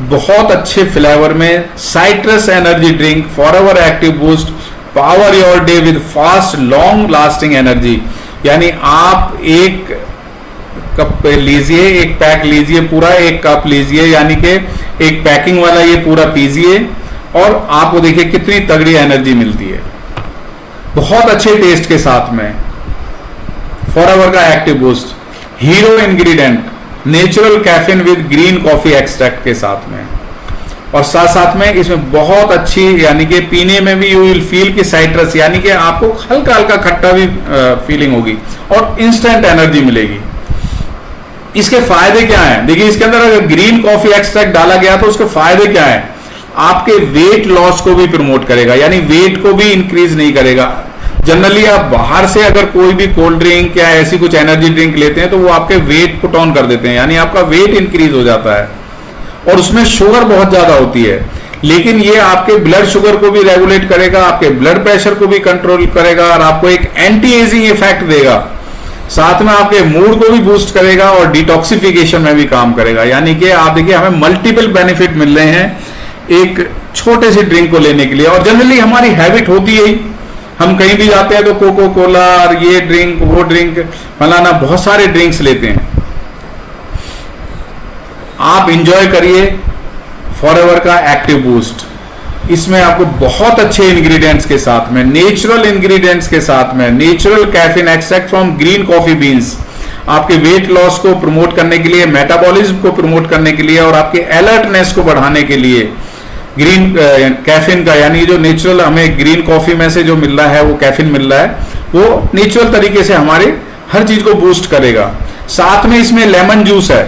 बहुत अच्छे फ्लेवर में, citrus energy drink, forever active boost, power your day with fast long lasting energy. यानी आप एक कप लीजिए, एक पैक लीजिए, पूरा एक कप लीजिए, यानी कि एक पैकिंग वाला ये पूरा पीजिए, और आपको देखिए कितनी तगड़ी एनर्जी मिलती है, बहुत अच्छे टेस्ट के साथ में। फॉरएवर का active boost, hero ingredient, natural caffeine with green coffee extract के साथ में, और साथ साथ में इसमें बहुत अच्छी, यानी कि पीने में भी यू विल फील की साइट्रस, यानी कि आपको हल्का हल्का खट्टा भी फीलिंग होगी, और इंस्टेंट एनर्जी मिलेगी। इसके फायदे क्या हैं? देखिए इसके अंदर अगर ग्रीन कॉफी एक्सट्रैक्ट डाला गया तो उसके फायदे क्या है? आपके वेट लॉस को भी प्रमोट करेगा, यानी वेट को भी इंक्रीज नहीं करेगा। जनरली आप बाहर से अगर कोई भी कोल्ड ड्रिंक या ऐसी कुछ एनर्जी ड्रिंक लेते हैं तो वो आपके वेट को डाउन कर देते हैं, यानी आपका वेट इंक्रीज हो जाता है। और उसमें शुगर बहुत ज्यादा होती है, लेकिन ये आपके ब्लड शुगर को भी रेगुलेट करेगा, आपके ब्लड प्रेशर को भी कंट्रोल करेगा और आपको एक एंटी एजिंग इफेक्ट देगा, साथ में आपके मूड को भी बूस्ट करेगा और डिटॉक्सिफिकेशन में भी काम करेगा। यानी कि आप देखिए हमें मल्टीपल बेनिफिट मिल रहे हैं एक छोटे से ड्रिंक को लेने के लिए। और जनरली हमारी हैबिट होती है, हम कहीं भी जाते हैं तो कोको कोला और ये ड्रिंक वो ड्रिंक फलाना बहुत सारे ड्रिंक्स लेते हैं। आप इंजॉय करिए फॉरएवर का एक्टिव बूस्ट। इसमें आपको बहुत अच्छे इंग्रेडिएंट्स के साथ में, नेचुरल इंग्रेडिएंट्स के साथ में, natural caffeine extract from green coffee beans, आपके वेट लॉस को प्रमोट करने के लिए, मेटाबॉलिज्म को प्रमोट करने के लिए और आपके अलर्टनेस को बढ़ाने के लिए ग्रीन कैफीन का, यानी जो नेचुरल हमें ग्रीन कॉफी में से जो मिल रहा है वो कैफीन मिल रहा है, वो नेचुरल तरीके से हमारे हर चीज को बूस्ट करेगा। साथ में इसमें लेमन जूस है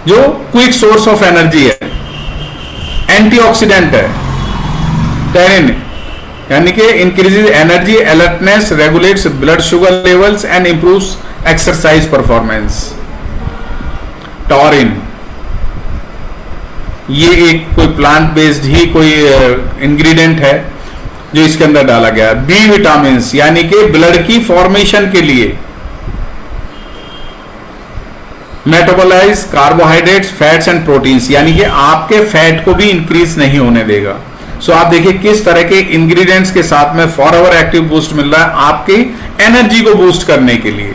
जो क्विक सोर्स ऑफ एनर्जी है, एंटीऑक्सीडेंट है, टैनिन, यानी कि increases energy, alertness, regulates blood sugar levels and improves exercise performance. Taurine, ये एक कोई प्लांट बेस्ड ही कोई इंग्रेडिएंट है जो इसके अंदर डाला गया है। बी विटामिन, यानी कि ब्लड की फॉर्मेशन के लिए, metabolise carbohydrates, fats and proteins, यानी कि आपके फैट को भी इंक्रीज नहीं होने देगा। सो आप देखिए किस तरह के इंग्रेडिएंट्स के साथ में फॉरएवर एक्टिव बूस्ट मिल रहा है आपकी एनर्जी को बूस्ट करने के लिए,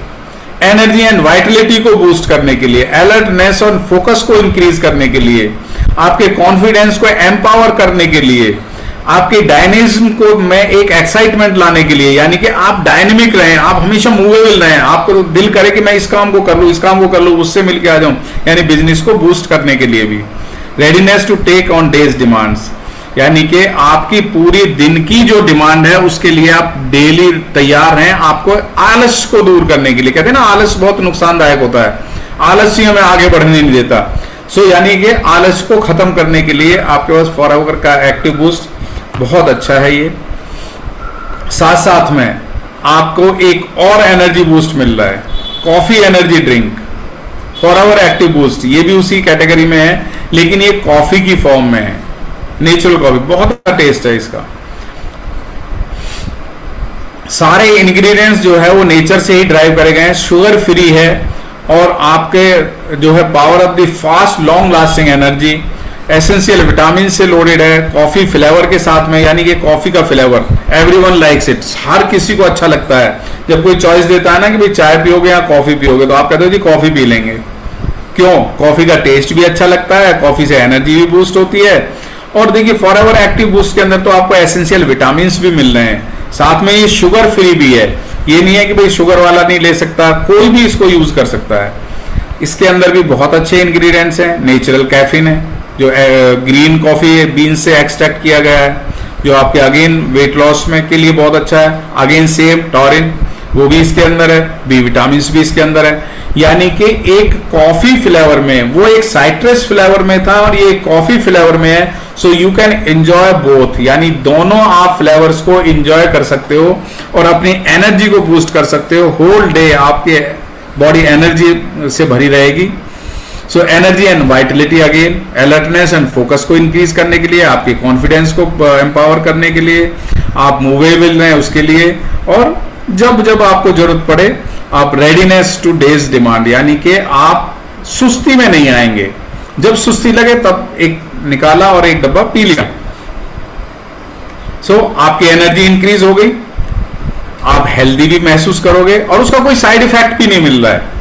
एनर्जी एंड वाइटलिटी को बूस्ट करने के लिए, अलर्टनेस और फोकस को इंक्रीज करने के लिए, आपके कॉन्फिडेंस को एम्पावर करने के लिए, आपके डायनेमिज्म को में एक एक्साइटमेंट लाने के लिए, यानी कि आप डायनेमिक रहें, आप हमेशा मूवेबल रहें, आपको दिल करे कि मैं इस काम को कर लूं, इस काम को कर लूं, उससे मिलके आ जाऊं, यानी बिजनेस को बूस्ट करने के लिए भी। Readiness to take on day's demands, यानी कि आपकी पूरी दिन की जो डिमांड है उसके लिए आप डेली तैयार हैं, आपको आलस को दूर करने के लिए। कहते हैं ना आलस बहुत नुकसानदायक होता है, आलस ही हमें आगे बढ़ने नहीं देता। सो यानी कि आलस को खत्म करने के लिए आपके पास फॉरएवर का एक्टिव बूस्ट बहुत अच्छा है। ये साथ साथ में आपको एक और एनर्जी बूस्ट मिल रहा है, coffee energy drink forever active boost. ये भी उसी कैटेगरी में है, लेकिन ये कॉफी की फॉर्म में है, नेचुरल कॉफी, बहुत अच्छा टेस्ट है इसका। सारे इंग्रेडिएंट्स जो है वो नेचर से ही ड्राइव करे गए हैं, शुगर फ्री है और आपके जो है power of the fast long lasting energy, essential vitamin से लोडेड है, कॉफी फ्लेवर के साथ में, यानी कि कॉफी का फ्लेवर एवरीवन लाइक्स इट, हर किसी को अच्छा लगता है। जब कोई चॉइस देता है ना कि भाई चाय पियोगे या कॉफी पियोगे, तो आप कहते हो जी कॉफी पी लेंगे। क्यों? कॉफी का टेस्ट भी अच्छा लगता है, कॉफी से एनर्जी भी बूस्ट होती है। और देखिए फॉरएवर एक्टिव बूस्ट के अंदर तो आपको एसेंशियल विटामिन भी मिल रहे हैं, साथ में ये शुगर फ्री भी है। ये नहीं है कि भाई शुगर वाला नहीं ले सकता, कोई भी इसको यूज कर सकता है। इसके अंदर भी बहुत अच्छे इंग्रेडिएंट्स हैं, नेचुरल कैफीन है जो ग्रीन कॉफी बीन से एक्सट्रैक्ट किया गया है, जो आपके अगेन वेट लॉस में के लिए बहुत अच्छा है। अगेन सेम टॉरिन वो भी इसके अंदर है, बी विटामिन भी इसके अंदर है। यानी कि एक कॉफी फ्लेवर में, वो एक साइट्रस फ्लेवर में था और ये कॉफी फ्लेवर में है। So you can enjoy both, यानी दोनों आप फ्लेवर्स को एंजॉय कर सकते हो और अपनी एनर्जी को बूस्ट कर सकते हो। होल डे आपके बॉडी एनर्जी से भरी रहेगी। So energy and Vitality, again alertness and focus को इंक्रीज करने के लिए, आपके कॉन्फिडेंस को एम्पावर करने के लिए, आप मूवेबल रहें उसके लिए, और जब जब आपको जरूरत पड़े आप रेडीनेस टू डेज डिमांड, यानी कि आप सुस्ती में नहीं आएंगे, जब सुस्ती लगे तब एक निकाला और एक डब्बा पी लिया। सो आपकी एनर्जी इंक्रीज हो गई, आप हेल्दी भी महसूस करोगे और उसका कोई साइड इफेक्ट भी नहीं मिल रहा है।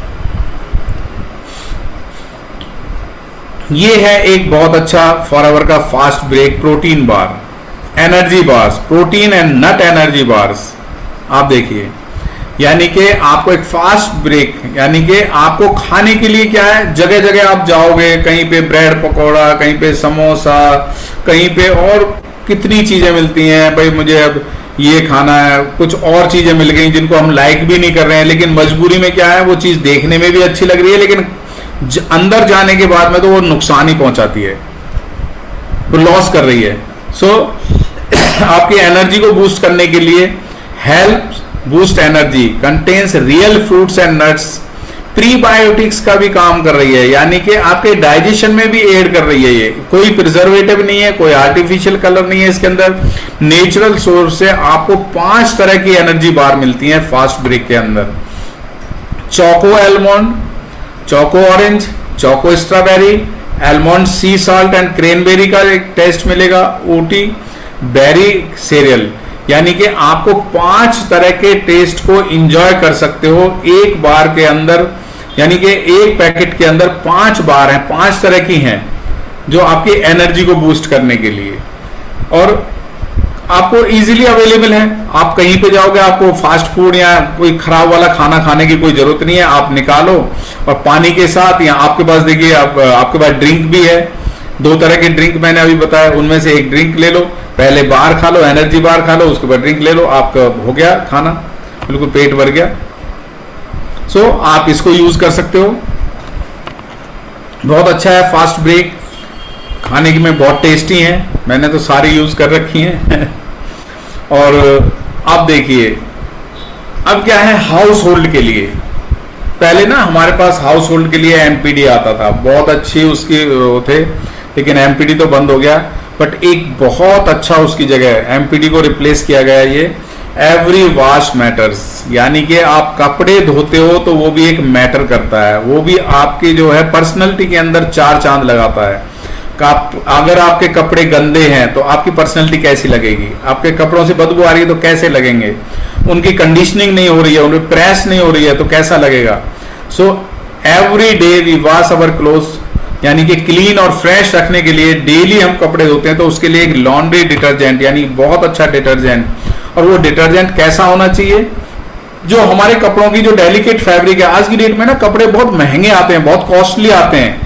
ये है एक बहुत अच्छा फॉरएवर का fast break protein bar, energy bars, protein and nut energy bars. आप देखिए, यानी कि आपको एक फास्ट ब्रेक, यानी कि आपको खाने के लिए क्या है, जगह जगह आप जाओगे, कहीं पे ब्रेड पकौड़ा, कहीं पे समोसा, कहीं पे और कितनी चीजें मिलती हैं, भाई मुझे अब ये खाना है, कुछ और चीजें मिल गई जिनको हम लाइक भी नहीं कर रहे हैं, लेकिन मजबूरी में क्या है, वो चीज देखने में भी अच्छी लग रही है, लेकिन अंदर जाने के बाद में तो वो नुकसान ही पहुंचाती है, वो लॉस कर रही है। सो आपकी एनर्जी को बूस्ट करने के लिए help boost energy contains real fruits and nuts, prebiotics का भी काम कर रही है, यानी कि आपके डाइजेशन में भी एड कर रही है। ये कोई प्रिजर्वेटिव नहीं है, कोई आर्टिफिशियल कलर नहीं है इसके अंदर, नेचुरल सोर्स से आपको 5 तरह की एनर्जी बार मिलती है फास्ट ब्रेक के अंदर। Choco almond, choco orange, choco strawberry, almond sea salt and cranberry का एक टेस्ट मिलेगा, ओटी बेरी सीरियल, यानी कि आपको 5 तरह के टेस्ट को एंजॉय कर सकते हो एक बार के अंदर, यानी कि एक पैकेट के अंदर 5 बार हैं, 5 तरह की हैं जो आपकी एनर्जी को बूस्ट करने के लिए, और आपको इजीली अवेलेबल है। आप कहीं पे जाओगे, आपको फास्ट फूड या कोई खराब वाला खाना खाने की कोई जरूरत नहीं है, आप निकालो और पानी के साथ, या आपके पास देखिए आपके पास ड्रिंक भी है, 2 तरह के ड्रिंक मैंने अभी बताया, उनमें से एक ड्रिंक ले लो, पहले बार खा लो, एनर्जी बार खा लो, उसके बाद ड्रिंक ले लो, आपका हो गया खाना, बिल्कुल पेट भर गया। सो आप इसको यूज कर सकते हो, बहुत अच्छा है फास्ट ब्रेक, खाने की में बहुत टेस्टी है, मैंने तो सारी यूज कर रखी हैं। और अब देखिए, अब क्या है हाउस होल्ड के लिए, पहले ना हमारे पास हाउस होल्ड के लिए एमपीडी आता था, बहुत अच्छी उसकी थे, लेकिन एमपीडी तो बंद हो गया, बट एक बहुत अच्छा उसकी जगह एमपीडी को रिप्लेस किया गया ये एवरी वॉश मैटर्स, यानी कि आप कपड़े धोते हो तो वो भी एक मैटर करता है, वो भी आपकी जो है पर्सनैलिटी के अंदर 4 चांद लगाता है। अगर आपके कपड़े गंदे हैं तो आपकी पर्सनैलिटी कैसी लगेगी, आपके कपड़ों से बदबू आ रही है तो कैसे लगेंगे, उनकी कंडीशनिंग नहीं हो रही है, उनकी प्रेस नहीं हो रही है तो कैसा लगेगा। So every day we wash our clothes, यानी कि क्लीन और फ्रेश रखने के लिए डेली हम कपड़े धोते हैं, तो उसके लिए एक लॉन्ड्री डिटर्जेंट, यानी बहुत अच्छा डिटर्जेंट, और वो डिटर्जेंट कैसा होना चाहिए, जो हमारे कपड़ों की जो डेलिकेट फैब्रिक है, आज की डेट में ना कपड़े बहुत महंगे आते हैं, बहुत कॉस्टली आते हैं,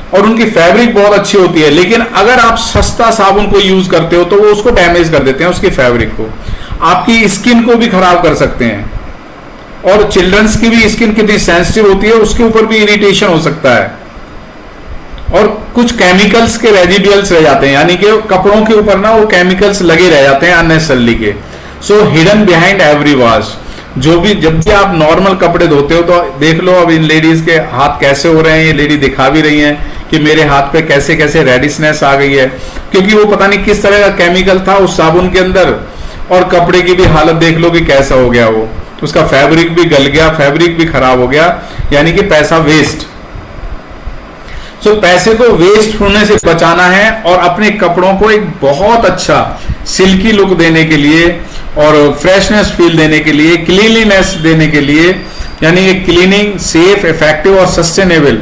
और उनकी फैब्रिक बहुत अच्छी होती है, लेकिन अगर आप सस्ता साबुन को यूज करते हो तो वो उसको डैमेज कर देते हैं, उसकी फैब्रिक को, आपकी स्किन को भी खराब कर सकते हैं, और चिल्ड्रंस की भी स्किन कितनी सेंसिटिव होती है, उसके ऊपर भी इरिटेशन हो सकता है, और कुछ केमिकल्स के रेजिडुअल्स रह जाते हैं, यानी कि कपड़ों के ऊपर ना वो केमिकल्स लगे रह जाते हैं अननेसेसरली के। सो हिडन बिहाइंड एवरी वॉश, जो भी जब भी आप नॉर्मल कपड़े धोते हो तो देख लो अब इन लेडीज के हाथ कैसे हो रहे हैं, ये लेडी दिखा भी रही हैं कि मेरे हाथ पे कैसे कैसे रेडिशनेस आ गई है, क्योंकि वो पता नहीं किस तरह का केमिकल था उस साबुन के अंदर, और कपड़े की भी हालत देख लो कि कैसा हो गया, वो उसका फैब्रिक भी गल गया, फैब्रिक भी खराब हो गया, यानी कि पैसा वेस्ट। सो पैसे को वेस्ट होने से बचाना है और अपने कपड़ों को एक बहुत अच्छा सिल्की लुक देने के लिए और फ्रेशनेस फील देने के लिए, क्लीनलीनेस देने के लिए, यानी कि क्लीनिंग सेफ, इफेक्टिव और सस्टेनेबल,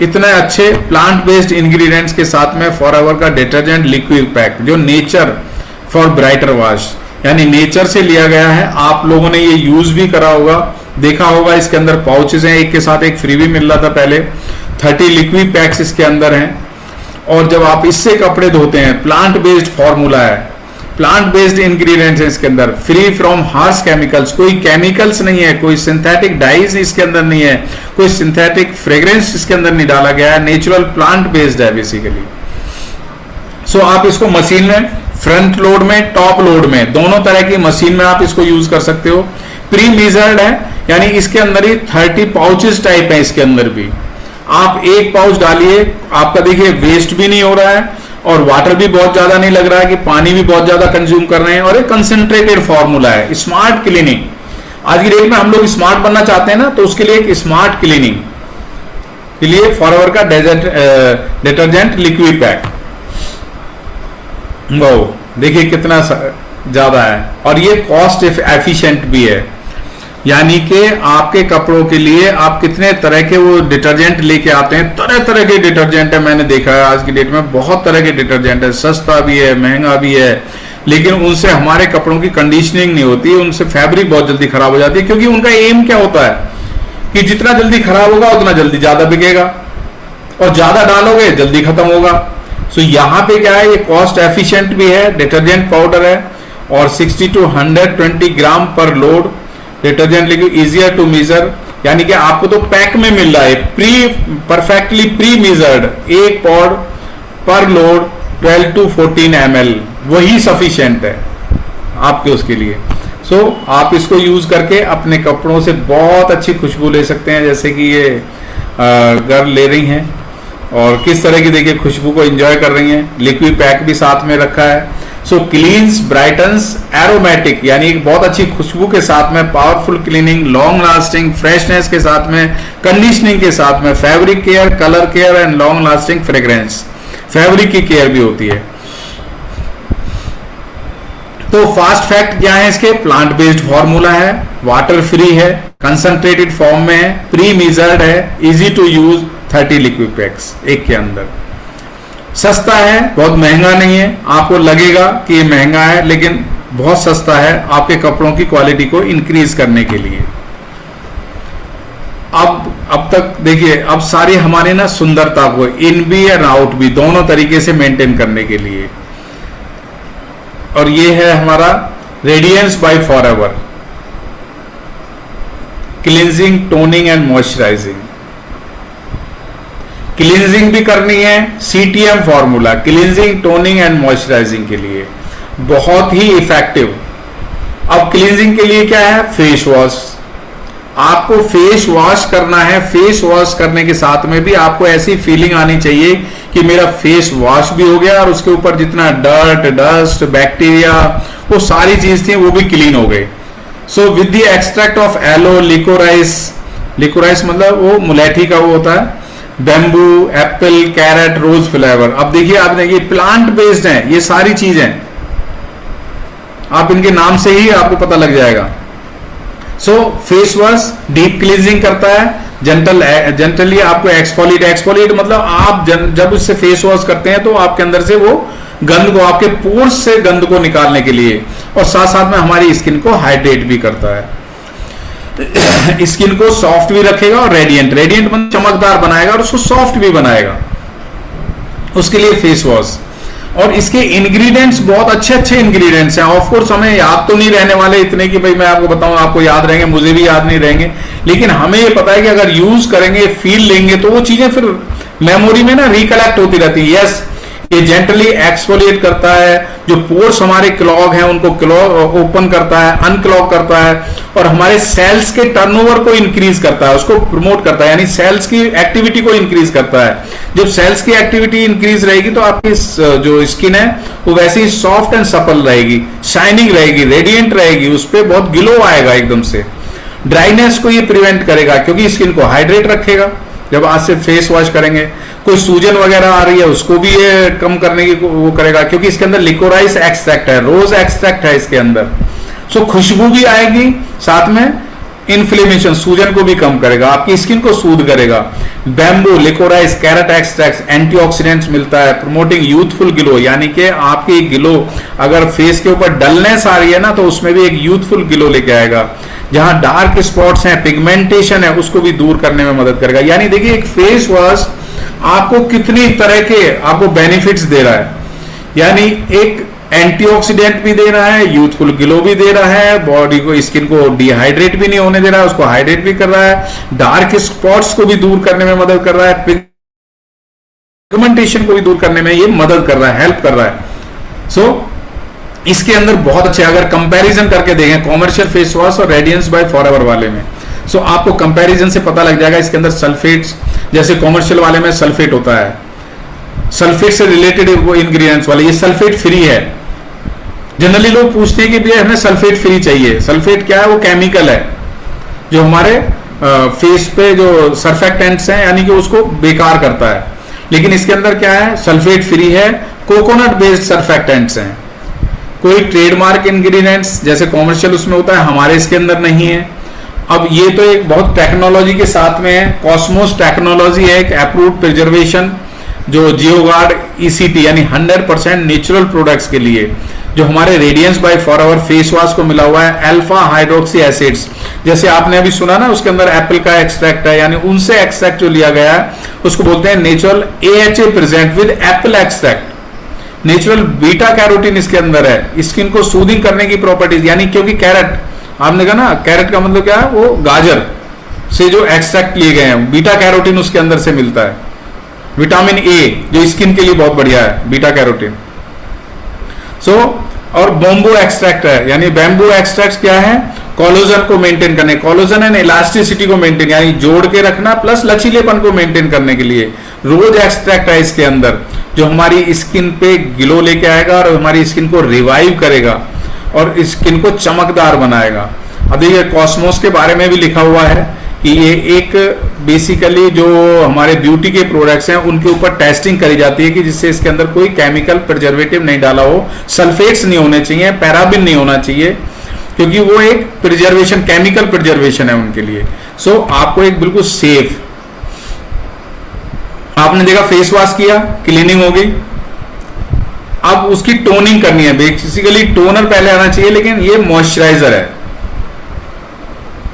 इतने अच्छे प्लांट बेस्ड इंग्रेडिएंट्स के साथ में फॉरएवर का डिटर्जेंट लिक्विड पैक, जो नेचर फॉर ब्राइटर वॉश, यानी नेचर से लिया गया है। आप लोगों ने ये यूज भी करा होगा, देखा होगा, इसके अंदर पाउचेस हैं, एक के साथ एक फ्री भी मिल रहा था पहले, 30 लिक्विड पैक्स इसके अंदर हैं, और जब आप इससे कपड़े धोते हैं, प्लांट बेस्ड फॉर्मूला है, प्लांट बेस्ड इंग्रेडिएंट्स है इसके अंदर, फ्री फ्रॉम हार्श केमिकल्स, कोई केमिकल्स नहीं है, कोई सिंथेटिक डाइज इसके अंदर नहीं है, कोई सिंथेटिक फ्रेग्रेंस इसके अंदर नहीं डाला गया है, नेचुरल प्लांट बेस्ड है बेसिकली। सो आप इसको मशीन में फ्रंट लोड में, टॉप लोड में, दोनों तरह की मशीन में आप इसको यूज कर सकते हो। प्री मेजर्ड है, यानी इसके अंदर ही 30 पाउचेस टाइप है, इसके अंदर भी आप एक पाउच डालिए, आपका देखिए वेस्ट भी नहीं हो रहा है और वाटर भी बहुत ज्यादा नहीं लग रहा है कि पानी भी बहुत ज्यादा कंज्यूम कर रहे हैं, और एक कंसेंट्रेटेड फॉर्मूला है। स्मार्ट क्लीनिंग, आज की डेट में हम लोग स्मार्ट बनना चाहते हैं ना, तो उसके लिए एक स्मार्ट क्लीनिंग के लिए फॉरएवर का डिटर्जेंट लिक्विड पैक, वो देखिए कितना ज्यादा है, और ये कॉस्ट एफिशिएंट भी है, यानी कि आपके कपड़ों के लिए आप कितने तरह के वो डिटर्जेंट लेके आते हैं, तरह तरह के डिटर्जेंट है, मैंने देखा है आज की डेट में बहुत तरह के डिटर्जेंट है, सस्ता भी है, महंगा भी है, लेकिन उनसे हमारे कपड़ों की कंडीशनिंग नहीं होती, उनसे फैब्रिक बहुत जल्दी खराब हो जाती है, क्योंकि उनका एम क्या होता है कि जितना जल्दी खराब होगा उतना जल्दी ज्यादा बिकेगा, और ज्यादा डालोगे जल्दी खत्म होगा। सो यहाँ पे क्या है, ये कॉस्ट एफिशिएंट भी है, डिटर्जेंट पाउडर है, और 60 to 120 ग्राम पर load detergent liquid, easier to measure, यानी कि आपको तो पैक में मिल रहा है, परफेक्टली प्री मेजर्ड, एक पॉड पर लोड 12 to 14 ml, वही सफिशिएंट है आपके उसके लिए। सो आप इसको यूज करके अपने कपड़ों से बहुत अच्छी खुशबू ले सकते हैं, जैसे कि ये गर्ल ले रही हैं और किस तरह की देखिए खुशबू को एंजॉय कर रही हैं। लिक्विड पैक भी साथ में रखा है। सो क्लीन्स, ब्राइटन्स, एरोमेटिक, यानी एक बहुत अच्छी खुशबू के साथ में, powerful cleaning, long lasting, freshness के साथ में, कंडीशनिंग के साथ में, fabric care, colour care and long lasting fragrance, fabric की केयर भी होती है। तो फास्ट फैक्ट क्या है इसके? प्लांट बेस्ड फॉर्मूला है, वाटर फ्री है, कंसंट्रेटेड फॉर्म में है, प्री मेजर्ड है, easy to use, 30 liquid packs एक के अंदर। सस्ता है, बहुत महंगा नहीं है। आपको लगेगा कि ये महंगा है, लेकिन बहुत सस्ता है आपके कपड़ों की क्वालिटी को इंक्रीज करने के लिए। अब तक देखिए, अब सारी हमारी ना सुंदरता को इन भी और आउट भी दोनों तरीके से मेंटेन करने के लिए। और ये है हमारा radiance by Forever, cleansing, toning and moisturising. Cleansing भी करनी है, CTM formula, cleansing, toning and moisturising के लिए बहुत ही इफेक्टिव। अब क्लींजिंग के लिए क्या है? Face wash. आपको फेस वॉश करना है। फेस वॉश करने के साथ में भी आपको ऐसी फीलिंग आनी चाहिए कि मेरा फेस वॉश भी हो गया और उसके ऊपर जितना डर्ट, डस्ट, बैक्टीरिया, वो सारी चीज थी वो भी क्लीन हो गई। So with the extract of aloe, liquorice, liquorice मतलब वो मुलेठी का वो होता है, bamboo, apple, carrot, rose flavour. अब देखिए, आपने ये प्लांट बेस्ड है, ये सारी चीजें आप इनके नाम से ही आपको पता लग जाएगा। सो फेस वॉश डीप क्लींजिंग करता है, जेंटली आपको एक्सफोलिएट मतलब आप जब उससे फेस वॉश करते हैं तो आपके अंदर से वो गंद को, आपके पोर्स से गंद को निकालने के लिए, और साथ साथ में हमारी स्किन को हाइड्रेट भी करता है। स्किन को सॉफ्ट भी रखेगा और रेडिएंट मतलब चमकदार बनाएगा और उसको सॉफ्ट भी बनाएगा, उसके लिए फेस वॉश। और इसके इंग्रेडिएंट्स बहुत अच्छे अच्छे इंग्रेडिएंट्स हैं। ऑफ कोर्स हमें याद तो नहीं रहने वाले इतने कि भाई मैं आपको बताऊं आपको याद रहेंगे, मुझे भी याद नहीं रहेंगे, लेकिन हमें ये पता है कि अगर यूज करेंगे, फील लेंगे, तो वो चीजें फिर मेमोरी में ना रिकलेक्ट होती रहती है। यस, ये जेंटली एक्सफोलिएट करता है, जो पोर्स हमारे क्लॉग हैं उनको ओपन करता है, अनक्लॉग करता है, और हमारे सेल्स के टर्नओवर को इंक्रीज करता है, उसको प्रमोट करता है, यानी सेल्स की एक्टिविटी को इंक्रीज करता है। जब सेल्स की एक्टिविटी इंक्रीज रहेगी तो आपकी जो स्किन है वो वैसे ही सॉफ्ट एंड सपल रहेगी, शाइनिंग रहेगी, रेडिएंट रहेगी, उस पर बहुत ग्लो आएगा एकदम से। ड्राइनेस को ये प्रिवेंट करेगा क्योंकि स्किन को हाइड्रेट रखेगा जब आज से फेस वॉश करेंगे। कोई सूजन वगैरह आ रही है उसको भी ये कम करने की वो करेगा क्योंकि इसके अंदर लिकोराइस एक्सट्रैक्ट है, रोज एक्सट्रैक्ट है इसके अंदर। सो खुशबू भी आएगी, साथ में इन्फ्लेमेशन, सूजन को भी कम करेगा, आपकी स्किन को सूद करेगा। Bamboo, liquorice, carrot extract, antioxidants मिलता है, प्रमोटिंग यूथफुल ग्लो, यानी कि आपकी ग्लो, अगर फेस के ऊपर डलनेस आ रही है ना तो उसमें भी एक यूथफुल ग्लो लेके आएगा। जहां डार्क स्पॉट्स हैं, पिगमेंटेशन है, उसको भी दूर करने में मदद करेगा। यानी देखिए, एक फेस वॉश आपको कितनी तरह के आपको बेनिफिट्स दे रहा है, यानी एक एंटीऑक्सीडेंट भी दे रहा है, यूथफुल ग्लो भी दे रहा है, बॉडी को, स्किन को डिहाइड्रेट भी नहीं होने दे रहा है, उसको हाइड्रेट भी कर रहा है, डार्क स्पॉट्स को भी दूर करने में मदद कर रहा है, पिगमेंटेशन को भी दूर करने में ये मदद कर रहा है, हेल्प कर रहा है। सो इसके अंदर बहुत अच्छे, अगर कंपैरिजन करके देखें कॉमर्शियल फेस वॉश और रेडियंस बाय फॉरएवर वाले में, सो आपको कंपैरिजन से पता लग जाएगा। इसके अंदर सल्फेट्स, जैसे कॉमर्शियल वाले में सल्फेट होता है, सल्फेट से रिलेटेड वो इंग्रेडिएंट्स वाले, ये सल्फेट फ्री है। जनरली लोग पूछते हैं कि भैया हमें सल्फेट फ्री चाहिए। सल्फेट क्या है? वो केमिकल है जो हमारे फेस पे जो सर्फेक्टेंट्स हैं, यानी कि उसको बेकार करता है। लेकिन इसके अंदर क्या है? सल्फेट फ्री है, कोकोनट बेस्ड सर्फेक्टेंट्स हैं। कोई ट्रेडमार्क इंग्रेडिएंट्स जैसे कॉमर्शियल उसमें होता है, हमारे इसके अंदर नहीं है। अब ये तो एक बहुत टेक्नोलॉजी के साथ में है, कॉस्मोस टेक्नोलॉजी है, एक अप्रूव्ड प्रिजर्वेशन जो जियोगार्ड ECT यानी 100% नेचुरल प्रोडक्ट्स के लिए, जो हमारे radiance by Forever face wash को मिला हुआ है, अल्फा हाइड्रोक्सी एसिड्स, जैसे आपने अभी सुना ना, उसके अंदर एप्पल का एक्सट्रैक्ट है, यानी उनसे एक्सट्रैक्ट जो लिया गया है उसको बोलते हैं natural AHA present with Apple extract. Natural beta carotene इसके अंदर है, स्किन को सूदिंग करने की प्रॉपर्टीज, यानी क्योंकि कैरेट, आपने कहा ना कैरेट का मतलब क्या है? वो गाजर से जो एक्सट्रैक्ट लिए गए हैं, बीटा कैरोटीन उसके अंदर से मिलता है, विटामिन A जो स्किन के लिए बहुत बढ़िया है, बीटा कैरोटीन। सो और बैम्बू एक्सट्रैक्ट है, यानी बैम्बू एक्सट्रैक्ट क्या है, कोलोजन को मेंटेन करने, कोलोजन एंड इलास्टिसिटी को मेंटेन, यानी जोड़ के रखना प्लस लचीलेपन को मेंटेन करने के लिए रोज एक्सट्रैक्ट है इसके अंदर, जो हमारी स्किन पे ग्लो लेके आएगा और हमारी स्किन को रिवाइव करेगा और स्किन को चमकदार बनाएगा। अब देखिए कॉस्मोस के बारे में भी लिखा हुआ है कि ये एक बेसिकली जो हमारे ब्यूटी के प्रोडक्ट्स हैं उनके ऊपर टेस्टिंग करी जाती है कि जिससे इसके अंदर कोई केमिकल प्रिजर्वेटिव नहीं डाला हो, सल्फेट्स नहीं होने चाहिए, पैराबिन नहीं होना चाहिए, क्योंकि वो एक प्रिजर्वेशन, केमिकल प्रिजर्वेशन है उनके लिए। सो आपको एक बिल्कुल सेफ, आपने देखा फेस वॉश किया, क्लीनिंग हो गई, अब उसकी टोनिंग करनी है। बेसिकली टोनर पहले आना चाहिए, लेकिन ये मॉइस्चराइजर है,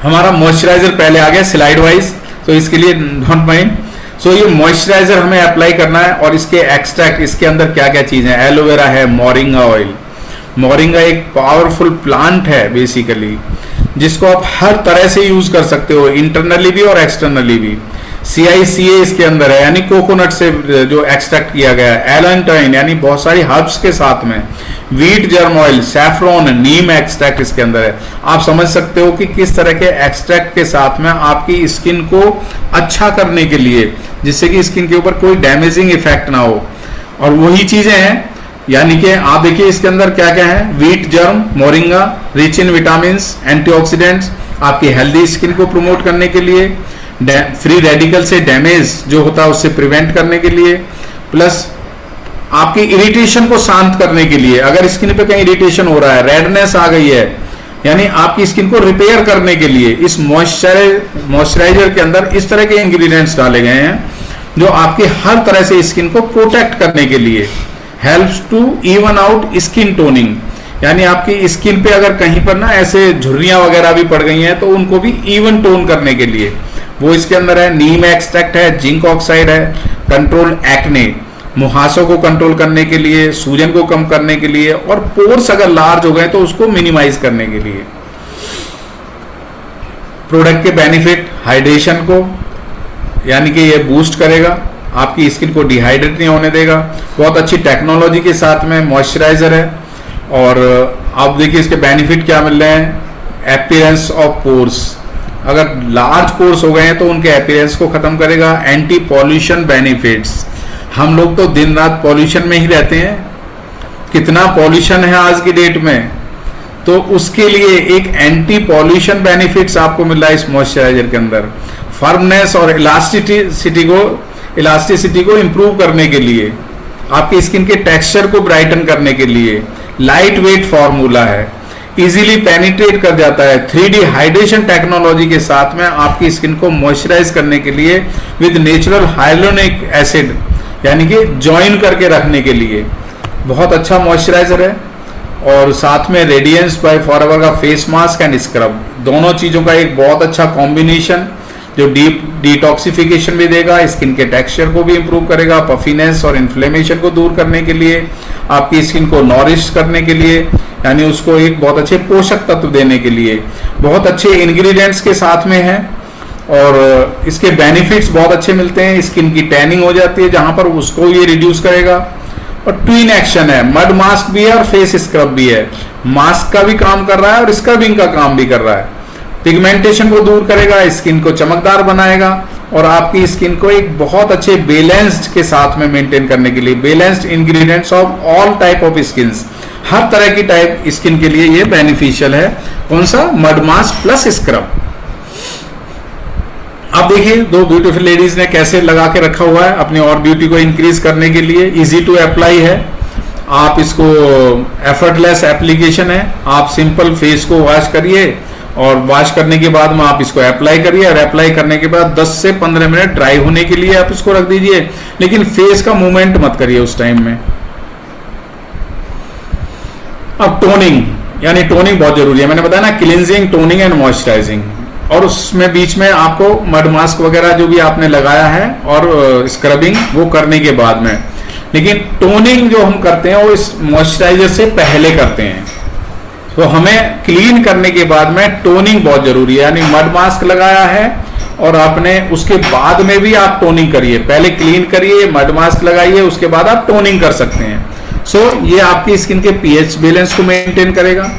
हमारा मॉइस्चराइजर पहले आ गया स्लाइड वाइज, तो इसके लिए डोंट माइंड। सो ये मॉइस्चराइजर हमें अप्लाई करना है और इसके एक्सट्रैक्ट, इसके अंदर क्या क्या चीजें, एलोवेरा है, मोरिंगा ऑयल, मोरिंगा एक पावरफुल प्लांट है बेसिकली, जिसको आप हर तरह से यूज कर सकते हो, इंटरनली भी और एक्सटर्नली भी। CICA इसके अंदर है, यानी कोकोनट से जो एक्सट्रैक्ट किया गया है, एलेंटाइन यानी बहुत सारी हर्ब्स के साथ में, व्हीट जर्म ऑयल, सैफ्रॉन, नीम एक्सट्रैक्ट इसके अंदर है। आप समझ सकते हो कि किस तरह के एक्सट्रैक्ट के साथ में आपकी स्किन को अच्छा करने के लिए, जिससे कि स्किन के ऊपर कोई डैमेजिंग इफेक्ट ना हो, और वही चीजें हैं। यानी कि आप देखिए इसके अंदर क्या क्या है, wheat germ, moringa, rich in vitamin, antioxidants, आपकी हेल्दी स्किन को प्रमोट करने के लिए, फ्री रेडिकल से डैमेज जो होता है उससे प्रिवेंट करने के लिए, प्लस आपकी इरिटेशन को शांत करने के लिए, अगर स्किन पे कहीं इरिटेशन हो रहा है, रेडनेस आ गई है, यानी आपकी स्किन को रिपेयर करने के लिए इस मॉइस्चराइजर के अंदर इस तरह के इंग्रेडिएंट्स डाले गए हैं जो आपकी हर तरह से स्किन को प्रोटेक्ट करने के लिए, helps to even out skin toning, यानी आपकी स्किन पे अगर कहीं पर ना ऐसे झुर्रियां वगैरह भी पड़ गई हैं तो उनको भी इवन टोन करने के लिए वो इसके अंदर है। नीम एक्सट्रैक्ट है, जिंक ऑक्साइड है, कंट्रोल एक्ने, मुहासों को कंट्रोल करने के लिए, सूजन को कम करने के लिए, और पोर्स अगर लार्ज हो गए तो उसको मिनिमाइज करने के लिए। प्रोडक्ट के बेनिफिट, हाइड्रेशन को, यानी कि ये बूस्ट करेगा, आपकी स्किन को डिहाइड्रेट नहीं होने देगा, बहुत अच्छी टेक्नोलॉजी के साथ में मॉइस्चराइजर है। और आप देखिए इसके बेनिफिट क्या मिल रहे हैं, अपीयरेंस ऑफ पोर्स, अगर लार्ज पोर्स हो गए हैं तो उनके अपीयरेंस को खत्म करेगा। एंटी पॉल्यूशन बेनिफिट्स, हम लोग तो दिन रात पॉल्यूशन में ही रहते हैं, कितना पॉल्यूशन है आज की डेट में, तो उसके लिए एक एंटी पॉल्यूशन बेनिफिट्स आपको मिल रहा है इस मॉइस्चराइजर के अंदर। फर्मनेस और इलास्टिसिटी को इंप्रूव करने के लिए, आपकी स्किन के टेक्सचर को ब्राइटन करने के लिए, लाइट वेट फॉर्मूला है, इजीली पेनिट्रेट कर जाता है, 3D हाइड्रेशन टेक्नोलॉजी के साथ में आपकी स्किन को मॉइस्चराइज करने के लिए विद नेचुरल हाइलोनिक एसिड, यानी कि ज्वाइन करके रखने के लिए बहुत अच्छा मॉइस्चराइजर है। और साथ में रेडियंस बाय फॉरएवर का फेस मास्क एंड स्क्रब, दोनों चीजों का एक बहुत अच्छा कॉम्बिनेशन जो डीप डिटॉक्सिफिकेशन भी देगा, स्किन के टेक्सचर को भी इंप्रूव करेगा, पफीनेस और इन्फ्लेमेशन को दूर करने के लिए, आपकी स्किन को नॉरिश करने के लिए, यानी उसको एक बहुत अच्छे पोषक तत्व देने के लिए, बहुत अच्छे इंग्रेडिएंट्स के साथ में है। और इसके बेनिफिट्स बहुत अच्छे मिलते हैं, स्किन की टैनिंग हो जाती है जहां पर, उसको ये रिड्यूस करेगा। और ट्विन एक्शन है, मड मास्क भी है और फेस स्क्रब भी है, मास्क का भी काम कर रहा है और स्क्रबिंग का काम भी कर रहा है। पिगमेंटेशन को दूर करेगा, स्किन को चमकदार बनाएगा और आपकी स्किन को एक बहुत अच्छे बैलेंस्ड के साथ में मेंटेन करने के लिए, balanced ingredients of all type of skin, हर तरह की टाइप स्किन के लिए ये बेनिफिशियल है। कौन सा, मड मास्क प्लस स्क्रब। अब देखिए दो ब्यूटीफुल लेडीज ने कैसे लगा के रखा हुआ है अपनी और ब्यूटी को इंक्रीज करने के लिए, इजी टू अप्लाई है, आप इसको एफर्टलेस एप्लीकेशन है, आप सिंपल फेस को वॉश करिए और वॉश करने के बाद में आप इसको अप्लाई करिए, और अप्लाई करने के बाद 10 से 15 मिनट ड्राई होने के लिए आप इसको रख दीजिए, लेकिन फेस का मूवमेंट मत करिए उस टाइम में। अब टोनिंग, यानी टोनिंग बहुत जरूरी है, मैंने बताया ना, क्लींजिंग, टोनिंग एंड मॉइस्चराइजिंग, और उसमें बीच में आपको मड मास्क वगैरह जो भी आपने लगाया है और स्क्रबिंग वो करने के बाद में, लेकिन टोनिंग जो हम करते हैं वो इस मॉइस्चराइजर से पहले करते हैं, तो हमें क्लीन करने के बाद में टोनिंग बहुत जरूरी है। यानी मड मास्क लगाया है और आपने उसके बाद में भी आप टोनिंग करिए, पहले क्लीन करिए, मड मास्क लगाइए, उसके बाद आप टोनिंग कर सकते हैं। सो ये आपकी स्किन के पीएच बैलेंस को मेंटेन करेगा,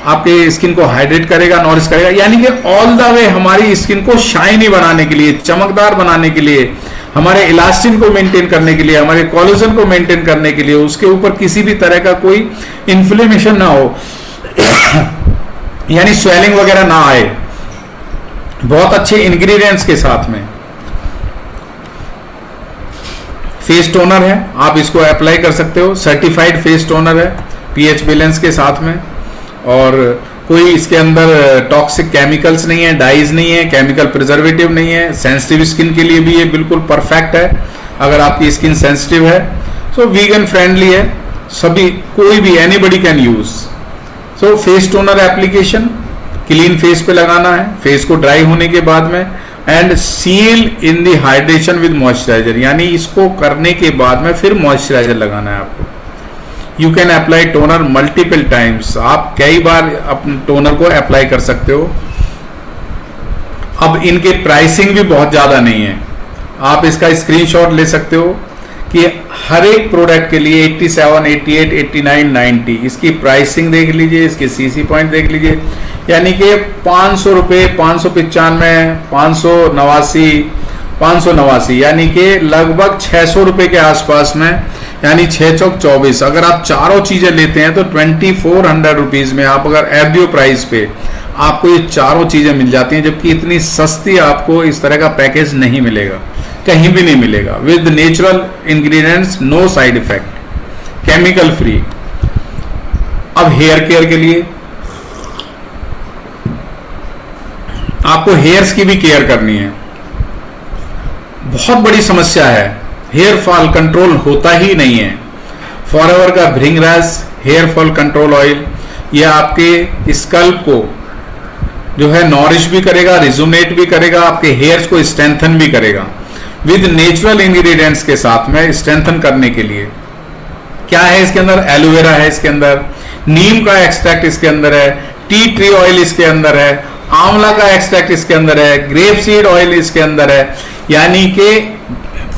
आपके स्किन को हाइड्रेट करेगा, नॉरिश करेगा, यानी कि ऑल द वे हमारी स्किन को शाइनी बनाने के लिए, चमकदार बनाने के लिए, हमारे इलास्टिन को मेंटेन करने के लिए, हमारे कोलेजन को मेंटेन करने के लिए, उसके ऊपर किसी भी तरह का कोई इन्फ्लेमेशन ना हो यानी स्वेलिंग वगैरह ना आए, बहुत अच्छे इंग्रेडिएंट्स के साथ में। फेस टोनर है, आप इसको अप्लाई कर सकते हो, सर्टिफाइड फेस टोनर है पीएच बैलेंस के साथ में, और कोई इसके अंदर टॉक्सिक केमिकल्स नहीं है, डाइज नहीं है, केमिकल प्रिजर्वेटिव नहीं है। सेंसिटिव स्किन के लिए भी ये बिल्कुल परफेक्ट है, अगर आपकी स्किन सेंसिटिव है। सो वीगन फ्रेंडली है, सभी कोई भी anybody can use. So face toner application clean face पे लगाना है, फेस को ड्राई होने के बाद में, and seal in the hydration with moisturiser, यानी इसको करने के बाद में फिर मॉइस्चराइजर लगाना है आपको। You can apply toner multiple times, आप कई बार अपने टोनर को अप्लाई कर सकते हो। अब इनके प्राइसिंग भी बहुत ज्यादा नहीं है, आप इसका स्क्रीनशॉट ले सकते हो कि हर एक प्रोडक्ट के लिए 87, 88, 89, 90 इसकी प्राइसिंग देख लीजिए, इसके सीसी पॉइंट देख लीजिए, यानी कि 500 रुपये, 595, 589, 589, यानी कि लगभग 600 रुपए के आसपास में, यानी 6 चौक 24। अगर आप चारों चीजें लेते हैं तो 2400 रुपीज में आप अगर एफडीओ प्राइस पे आपको ये चारों चीजें मिल जाती हैं, जबकि इतनी सस्ती आपको इस तरह का पैकेज नहीं मिलेगा, कहीं भी नहीं मिलेगा, with natural ingredients, no side effect, chemical free. अब हेयर केयर के लिए आपको हेयर्स की भी केयर करनी है, बहुत बड़ी समस्या है, हेयर फॉल कंट्रोल होता ही नहीं है। फॉरएवर का भृंगराज हेयर फॉल कंट्रोल ऑयल, ये आपके स्कल्प को जो है नॉरिश भी करेगा, रिजुनेट भी करेगा, आपके हेयर्स को स्ट्रेंथन भी करेगा, विद नेचुरल इंग्रेडिएंट्स के साथ में स्ट्रेंथन करने के लिए। क्या है इसके अंदर? एलोवेरा है इसके अंदर, नीम का एक्सट्रैक्ट इसके अंदर है, टी ट्री ऑयल इसके अंदर है, आंवला का एक्सट्रैक्ट इसके अंदर है, ग्रेप सीड ऑयल इसके अंदर है, यानी कि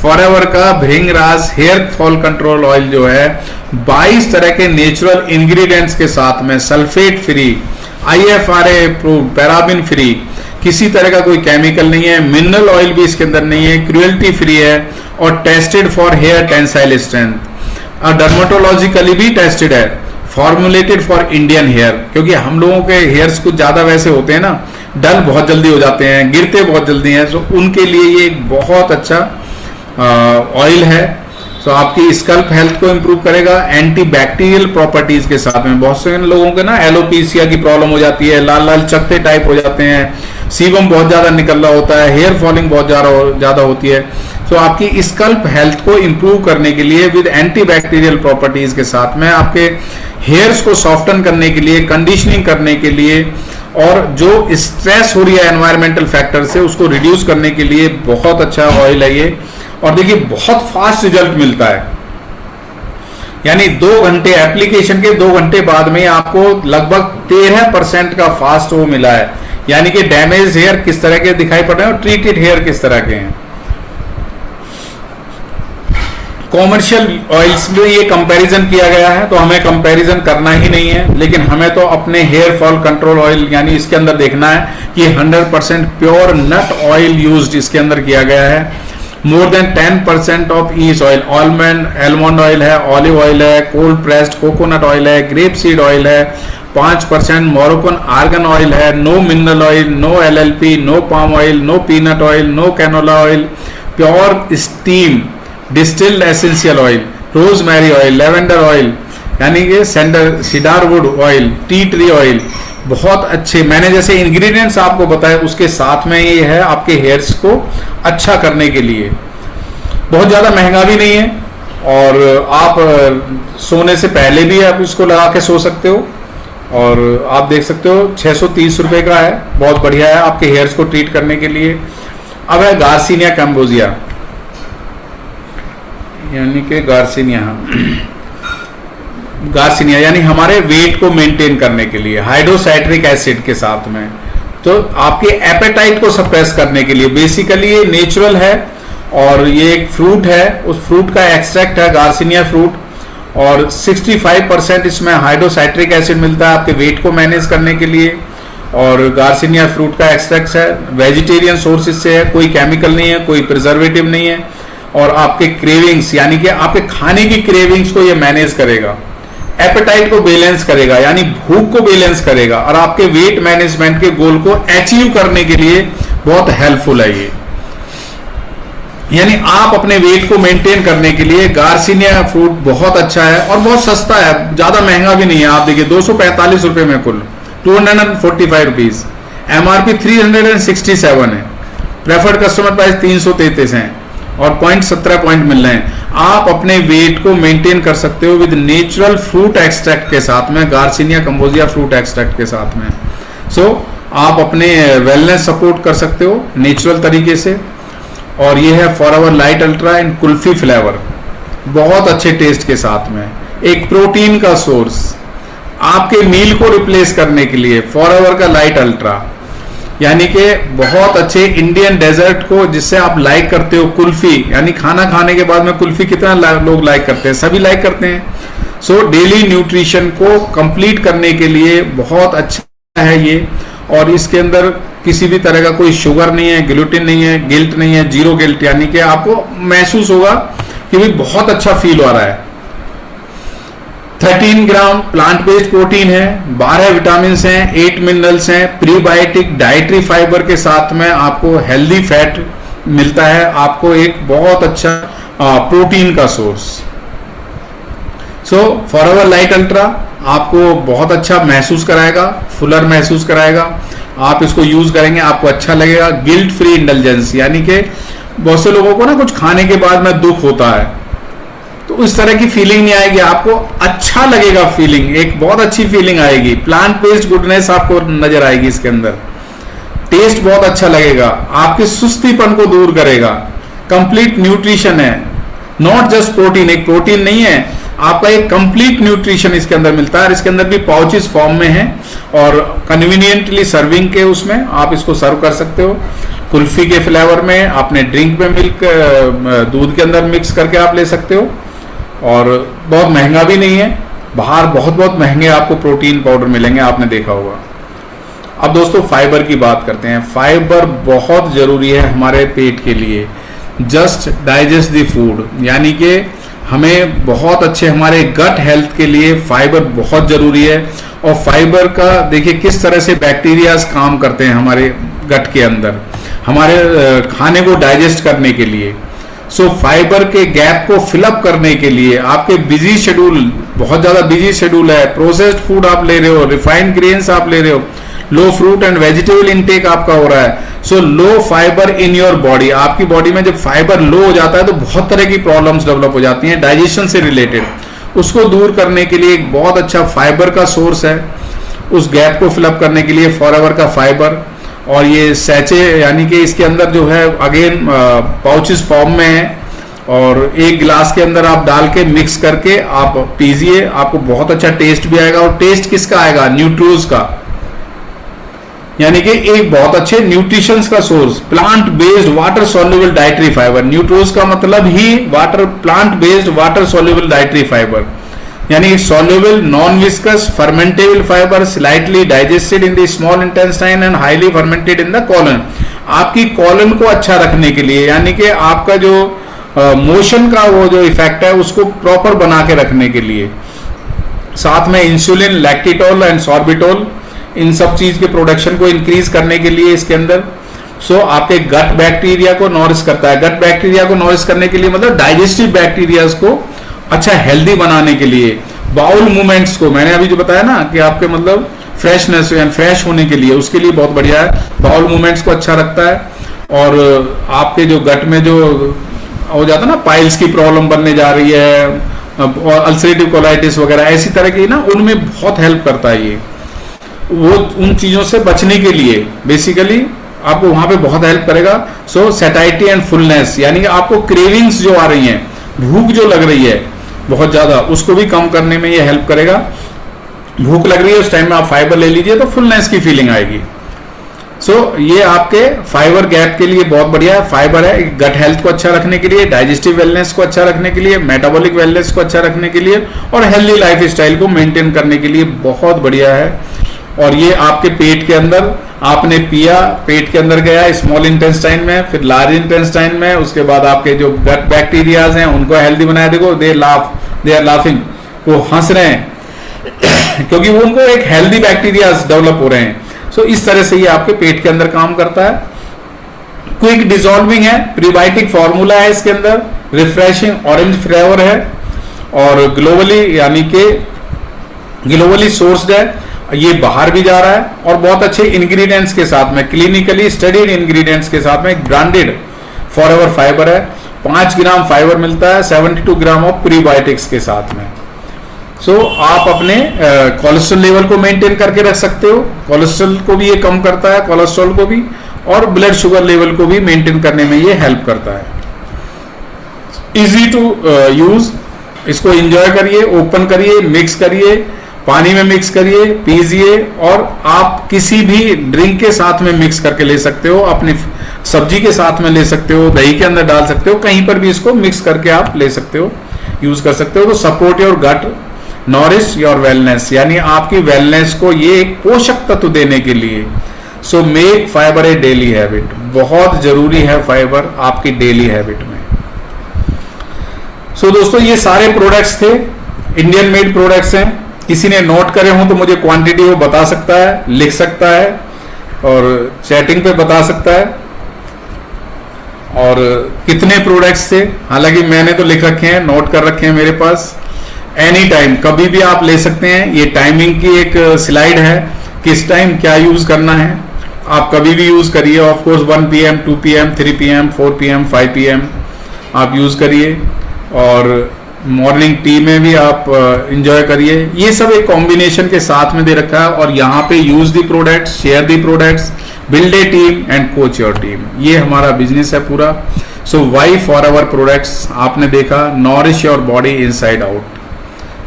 फॉरएवर का भृंगराज हेयर फॉल कंट्रोल ऑयल जो है 22 तरह के नेचुरल इंग्रेडिएंट्स के साथ में, sulphate free, IFRA approved, paraben free, किसी तरह का कोई केमिकल नहीं है, मिनरल ऑयल भी इसके अंदर नहीं है, क्रुएल्टी फ्री है, और tested for hair tensile strength, और डर्मेटोलॉजिकली भी टेस्टेड है, फॉर्मुलेटेड फॉर इंडियन हेयर, क्योंकि हम लोगों के हेयर्स कुछ ज्यादा वैसे होते हैं ना, डल बहुत जल्दी हो जाते हैं, गिरते बहुत जल्दी हैं, तो उनके लिए ये एक बहुत अच्छा ऑयल है। सो आपकी स्कल्प हेल्थ को इंप्रूव करेगा, एंटीबैक्टीरियल प्रॉपर्टीज के साथ में। बहुत से लोगों के ना एलोपीसिया की प्रॉब्लम हो जाती है, लाल लाल चकते टाइप हो जाते हैं, सीबम बहुत ज्यादा निकल रहा होता है, हेयर फॉलिंग बहुत ज्यादा होती है। तो आपकी स्कल्प हेल्थ को इंप्रूव करने के लिए विद एंटीबैक्टीरियल प्रॉपर्टीज के साथ में, आपके हेयर्स को सॉफ्टन करने के लिए, कंडीशनिंग करने के लिए, और जो स्ट्रेस हो रही है एनवायरमेंटल फैक्टर से उसको रिड्यूस करने के लिए बहुत अच्छा ऑयल है ये। और देखिए बहुत फास्ट रिजल्ट मिलता है, यानी 2 घंटे एप्लीकेशन के 2 घंटे बाद में आपको लगभग 13% का फास्ट वो मिला है, यानी कि डैमेज हेयर किस तरह के दिखाई पड़ रहे हैं और ट्रीटेड हेयर किस तरह के हैं। कॉमर्शियल ऑयल्स में ये कंपैरिजन किया गया है, तो हमें कंपैरिजन करना ही नहीं है, लेकिन हमें तो अपने हेयर फॉल कंट्रोल ऑयल यानी इसके अंदर देखना है कि 100% प्योर नट ऑयल यूज्ड इसके अंदर किया गया है। More than 10% of each oil, almond oil है, ऑलिव ऑयल है, कोल्ड प्रेस्ड कोकोनट ऑयल है, ग्रेप सीड ऑयल है, 5% मोरोकन आर्गन ऑयल है, no mineral oil, no LLP, no palm oil, no peanut oil, no canola oil, pure steam distilled essential oil, rosemary oil, lavender oil, यानी कि cedarwood oil, tea tree oil, बहुत अच्छे मैंने जैसे ingredients आपको बताए उसके साथ में ये है आपके हेयर्स को अच्छा करने के लिए। बहुत ज्यादा महंगा भी नहीं है, और आप सोने से पहले भी आप इसको लगा के सो सकते हो, और आप देख सकते हो 630 रुपए का है, बहुत बढ़िया है आपके हेयर्स को ट्रीट करने के लिए। अब है गार्सिनिया कैम्बोजिया, यानी कि गार्सिनिया यानी हमारे वेट को मेंटेन करने के लिए, हाइड्रोसाइट्रिक एसिड के साथ में, तो आपके एपेटाइट को सप्रेस करने के लिए। बेसिकली ये नेचुरल है, और ये एक फ्रूट है, उस फ्रूट का एक्सट्रैक्ट है गार्सिनिया फ्रूट, और 65% इसमें हाइड्रोसाइट्रिक एसिड मिलता है आपके वेट को मैनेज करने के लिए। और गार्सिनिया फ्रूट का एक्सट्रैक्ट है, वेजिटेरियन सोर्सेज से है, कोई केमिकल नहीं है, कोई प्रिजर्वेटिव नहीं है। और आपके क्रेविंग्स यानी कि आपके खाने की क्रेविंग्स को ये मैनेज करेगा, एपेटाइट को बैलेंस करेगा यानी भूख को बैलेंस करेगा, और आपके वेट मैनेजमेंट के गोल को अचीव करने के लिए बहुत हेल्पफुल है ये। यानी आप अपने वेट को मेंटेन करने के लिए गार्सिनिया फ्रूट बहुत अच्छा है और बहुत सस्ता है, ज्यादा महंगा भी नहीं है। आप देखिए 245 रुपए में कुल 245 रुपीज, एमआरपी 367 है, प्रेफर्ड कस्टमर प्राइस 333 है और 0.17 पॉइंट मिल रहे हैं। आप अपने वेट को मेंटेन कर सकते हो विद नेचुरल फ्रूट एक्सट्रैक्ट के साथ में, गार्सिनिया कंबोजिया फ्रूट एक्सट्रैक्ट के साथ में। सो आप अपने वेलनेस सपोर्ट कर सकते हो नेचुरल तरीके से। और ये है फॉरएवर लाइट अल्ट्रा इन कुल्फी फ्लेवर, बहुत अच्छे टेस्ट के साथ में, एक प्रोटीन का सोर्स आपके मील को रिप्लेस करने के लिए फॉरएवर का लाइट अल्ट्रा, यानी कि बहुत अच्छे इंडियन डेजर्ट को जिससे आप लाइक करते हो, कुल्फी यानी खाना खाने के बाद में कुल्फी कितना लोग लाइक करते हैं, सभी लाइक करते हैं। सो डेली न्यूट्रिशन को कंप्लीट करने के लिए बहुत अच्छा है ये। और इसके अंदर किसी भी तरह का कोई शुगर नहीं है, ग्लूटेन नहीं है, गिल्ट नहीं है, जीरो गिल्ट, यानी कि आपको महसूस होगा कि भाई बहुत अच्छा फील हो रहा है। 13 ग्राम प्लांट बेस्ड प्रोटीन है, 12 विटामिन हैं, 8 मिनरल्स हैं, प्रीबायोटिक डाइटरी फाइबर के साथ में आपको हेल्दी फैट मिलता है, आपको एक बहुत अच्छा प्रोटीन का सोर्स। सो फॉरएवर लाइट अल्ट्रा आपको बहुत अच्छा महसूस कराएगा, फुलर महसूस कराएगा। आप इसको यूज करेंगे आपको अच्छा लगेगा। गिल्ट फ्री इंडल्जेंस, यानी कि बहुत से लोगों को ना कुछ खाने के बाद में दुख होता है, तो उस तरह की फीलिंग नहीं आएगी, आपको अच्छा लगेगा, फीलिंग एक बहुत अच्छी फीलिंग आएगी। प्लांट बेस्ड गुडनेस आपको नजर आएगी इसके अंदर, टेस्ट बहुत अच्छा लगेगा, आपके सुस्तीपन को दूर करेगा। कंप्लीट न्यूट्रिशन है, नॉट जस्ट प्रोटीन, एक प्रोटीन नहीं है, आपका एक कंप्लीट न्यूट्रिशन इसके अंदर मिलता है। इसके अंदर भी पाउचेस फॉर्म में है और कन्वीनियंटली सर्विंग के उसमें आप इसको सर्व कर सकते हो। कुल्फी के फ्लेवर में, आपने ड्रिंक में मिल्क दूध के अंदर मिक्स करके आप ले सकते हो। और बहुत महंगा भी नहीं है, बाहर बहुत बहुत महंगे आपको प्रोटीन पाउडर मिलेंगे, आपने देखा होगा। अब दोस्तों फाइबर की बात करते हैं। फाइबर बहुत जरूरी है हमारे पेट के लिए, जस्ट डाइजेस्ट द फूड, यानी कि हमें बहुत अच्छे हमारे गट हेल्थ के लिए फाइबर बहुत जरूरी है। और फाइबर का देखिए किस तरह से बैक्टीरियाज काम करते हैं हमारे गट के अंदर, हमारे खाने को डाइजेस्ट करने के लिए। सो फाइबर के गैप को फिलअप करने के लिए आपके बिजी शेड्यूल, बहुत ज्यादा बिजी शेड्यूल है, प्रोसेस्ड फूड आप ले रहे हो, रिफाइंड ग्रेन्स आप ले रहे हो, लो फ्रूट एंड वेजिटेबल इनटेक आपका हो रहा है, सो लो फाइबर इन योर बॉडी, आपकी बॉडी में जब फाइबर लो हो जाता है तो बहुत तरह की प्रॉब्लम्स डेवलप हो जाती हैं डाइजेशन से रिलेटेड। उसको दूर करने के लिए एक बहुत अच्छा फाइबर का सोर्स है, उस गैप को फिलअप करने के लिए फॉरएवर का फाइबर। और ये सैचे यानी कि इसके अंदर जो है अगेन पाउचेस फॉर्म में है, और एक गिलास के अंदर आप डाल के मिक्स करके आप पीजिए, आपको बहुत अच्छा टेस्ट भी आएगा। और टेस्ट किसका आएगा? न्यूट्रोज का, यानी कि एक बहुत अच्छे न्यूट्रिशंस का source. Plant based water soluble dietary fibre, न्यूट्रोज का मतलब ही water, plant based water soluble dietary fibre, यानी soluble non viscous fermentable fibre, slightly digested in the small intestine and highly fermented in the colon. आपकी colon को अच्छा रखने के लिए, यानी कि आपका जो मोशन का वो जो इफेक्ट है उसको प्रॉपर बना के रखने के लिए। साथ में इंसुलिन, लैक्टिटोल एंड सॉर्बिटोल, इन सब चीज के प्रोडक्शन को इंक्रीज करने के लिए इसके अंदर। सो आपके गट बैक्टीरिया को नॉरिश करता है। गट बैक्टीरिया को नॉरिश करने के लिए मतलब डाइजेस्टिव बैक्टीरिया को अच्छा हेल्दी बनाने के लिए। बाउल मूवमेंट्स को मैंने अभी जो बताया ना कि आपके मतलब फ्रेशनेस या फ्रेश होने के लिए, उसके लिए बहुत बढ़िया है। बाउल मूवमेंट्स को अच्छा रखता है। और आपके जो गट में जो हो जाता है ना, पाइल्स की प्रॉब्लम बनने जा रही है और अल्सरेटिव कोलाइटिस वगैरह ऐसी तरह की ना, उनमें बहुत हेल्प करता है ये। वो उन चीजों से बचने के लिए बेसिकली आपको वहां पे बहुत हेल्प करेगा। सो सेटाइटी एंड फुलनेस, यानी कि आपको क्रेविंग्स जो आ रही हैं, भूख जो लग रही है बहुत ज्यादा, उसको भी कम करने में ये हेल्प करेगा। भूख लग रही है उस टाइम में आप फाइबर ले लीजिए तो फुलनेस की फीलिंग आएगी। सो ये आपके फाइबर गैप के लिए बहुत बढ़िया है। फाइबर है गट हेल्थ को अच्छा रखने के लिए, डाइजेस्टिव वेलनेस को अच्छा रखने के लिए, मेटाबॉलिक वेलनेस को अच्छा रखने के लिए और हेल्दी लाइफ स्टाइल को मेंटेन करने के लिए बहुत बढ़िया है। और ये आपके पेट के अंदर आपने पिया, पेट के अंदर गया स्मॉल इंटेस्टाइन में, फिर लार्ज इंटेस्टाइन में, उसके बाद आपके जो गट बैक्टीरियाज हैं उनको हेल्दी बनाया। देखो दे आर लाफिंग, वो हंस रहे हैं क्योंकि वो उनको एक हेल्दी बैक्टीरियाज डेवलप हो रहे हैं। सो इस तरह से ये आपके पेट के अंदर काम करता है। क्विक डिसॉल्विंग है, प्रीबायोटिक फॉर्मूला है इसके अंदर, रिफ्रेशिंग ऑरेंज फ्लेवर है और ग्लोबली यानी कि ग्लोबली सोर्स्ड है, ये बाहर भी जा रहा है और बहुत अच्छे इंग्रेडिएंट्स के साथ में, क्लिनिकली स्टडीड इंग्रेडिएंट्स के साथ में, ब्रांडेड फॉरएवर फाइबर है। 5 ग्राम फाइबर मिलता है 72 ग्राम ऑफ प्रीबायोटिक्स के साथ में। सो आप अपने कोलेस्ट्रॉल लेवल को मेंटेन करके रख सकते हो, कोलेस्ट्रॉल को भी ये कम करता है, कोलेस्ट्रॉल को भी, और ब्लड शुगर लेवल को भी मेंटेन करने में ये हेल्प करता है। इजी टू यूज, इसको एंजॉय करिए, ओपन करिए, मिक्स करिए, पानी में मिक्स करिए, पीजिए, और आप किसी भी ड्रिंक के साथ में मिक्स करके ले सकते हो, अपनी सब्जी के साथ में ले सकते हो, दही के अंदर डाल सकते हो, कहीं पर भी इसको मिक्स करके आप ले सकते हो, यूज कर सकते हो। तो support your gut, nourish your wellness, यानी आपकी वेलनेस को ये एक पोषक तत्व देने के लिए। सो मेक फाइबर ए डेली हैबिट, बहुत जरूरी है फाइबर आपकी डेली हैबिट में। सो दोस्तों ये सारे प्रोडक्ट्स थे, इंडियन मेड प्रोडक्ट्स हैं। किसी ने नोट करे हो तो मुझे क्वांटिटी वो बता सकता है, लिख सकता है और चैटिंग पे बता सकता है। और कितने प्रोडक्ट्स थे, हालांकि मैंने तो लिख रखे हैं, नोट कर रखे हैं मेरे पास। एनी टाइम कभी भी आप ले सकते हैं। ये टाइमिंग की एक स्लाइड है, किस टाइम क्या यूज करना है, आप कभी भी यूज करिए। Of course 1 PM, 2 PM, 3 PM, 4 PM, 5 PM आप यूज करिए, और मॉर्निंग टी में भी आप इंजॉय करिए। ये सब एक कॉम्बिनेशन के साथ में दे रखा है। और यहाँ पे use the products, share the products, build a team and coach your team, ये हमारा बिजनेस है पूरा। सो वाई फॉर आवर प्रोडक्ट्स आपने देखा, nourish your body inside out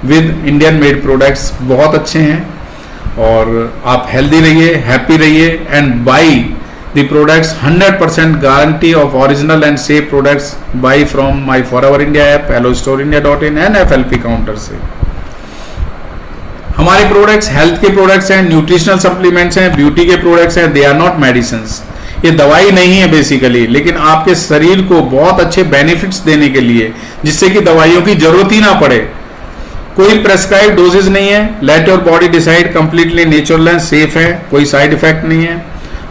with Indian made products, बहुत अच्छे हैं। और आप हेल्दी रहिए, हैप्पी रहिए, and by the products 100% guarantee of original and safe products, by from my forever India app, hellostorindia.in and FLP counter से। हमारे products health के प्रोडक्ट्स हैं, न्यूट्रिशनल सप्लीमेंट्स हैं, ब्यूटी के प्रोडक्ट्स हैं, दे आर नॉट मेडिसिंस। ये दवाई नहीं है बेसिकली, लेकिन आपके शरीर को बहुत अच्छे बेनिफिट्स देने के लिए, जिससे कि दवाइयों की जरूरत ही ना पड़े। कोई प्रेस्क्राइब डोजेज नहीं है, let your body decide, completely natural है, सेफ है, कोई साइड इफेक्ट नहीं है।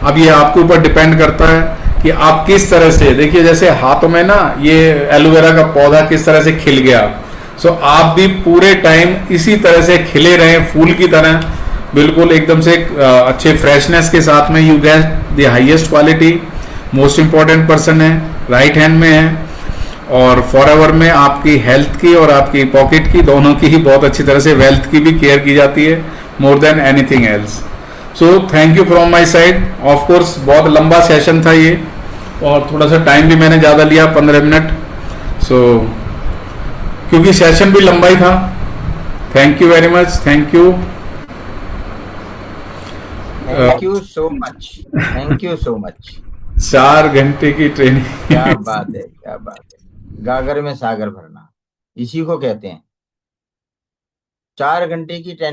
अब ये आपके ऊपर डिपेंड करता है कि आप किस तरह से, देखिए जैसे हाथों में ना ये एलोवेरा का पौधा किस तरह से खिल गया, सो आप भी पूरे टाइम इसी तरह से खिले रहे, फूल की तरह, बिल्कुल एकदम से अच्छे फ्रेशनेस के साथ में। You get the highest quality, most important person है, राइट हैंड में है, और फॉरएवर में आपकी हेल्थ की और आपकी पॉकेट की, दोनों की ही बहुत अच्छी तरह से वेल्थ की भी केयर की जाती है, more than anything else. So thank you from my side. Of course बहुत लंबा सेशन था ये, और थोड़ा सा टाइम भी मैंने ज़्यादा लिया, 15 मिनट, सो क्योंकि सेशन भी लंबा ही था। Thank you very much, thank you. Thank you so much, thank you so much. 4 घंटे की ट्रेनिंग, क्या बात है, क्या बात है। गागर में सागर भरना, इसी को कहते हैं। 4 घंटे की ट्रेनिंग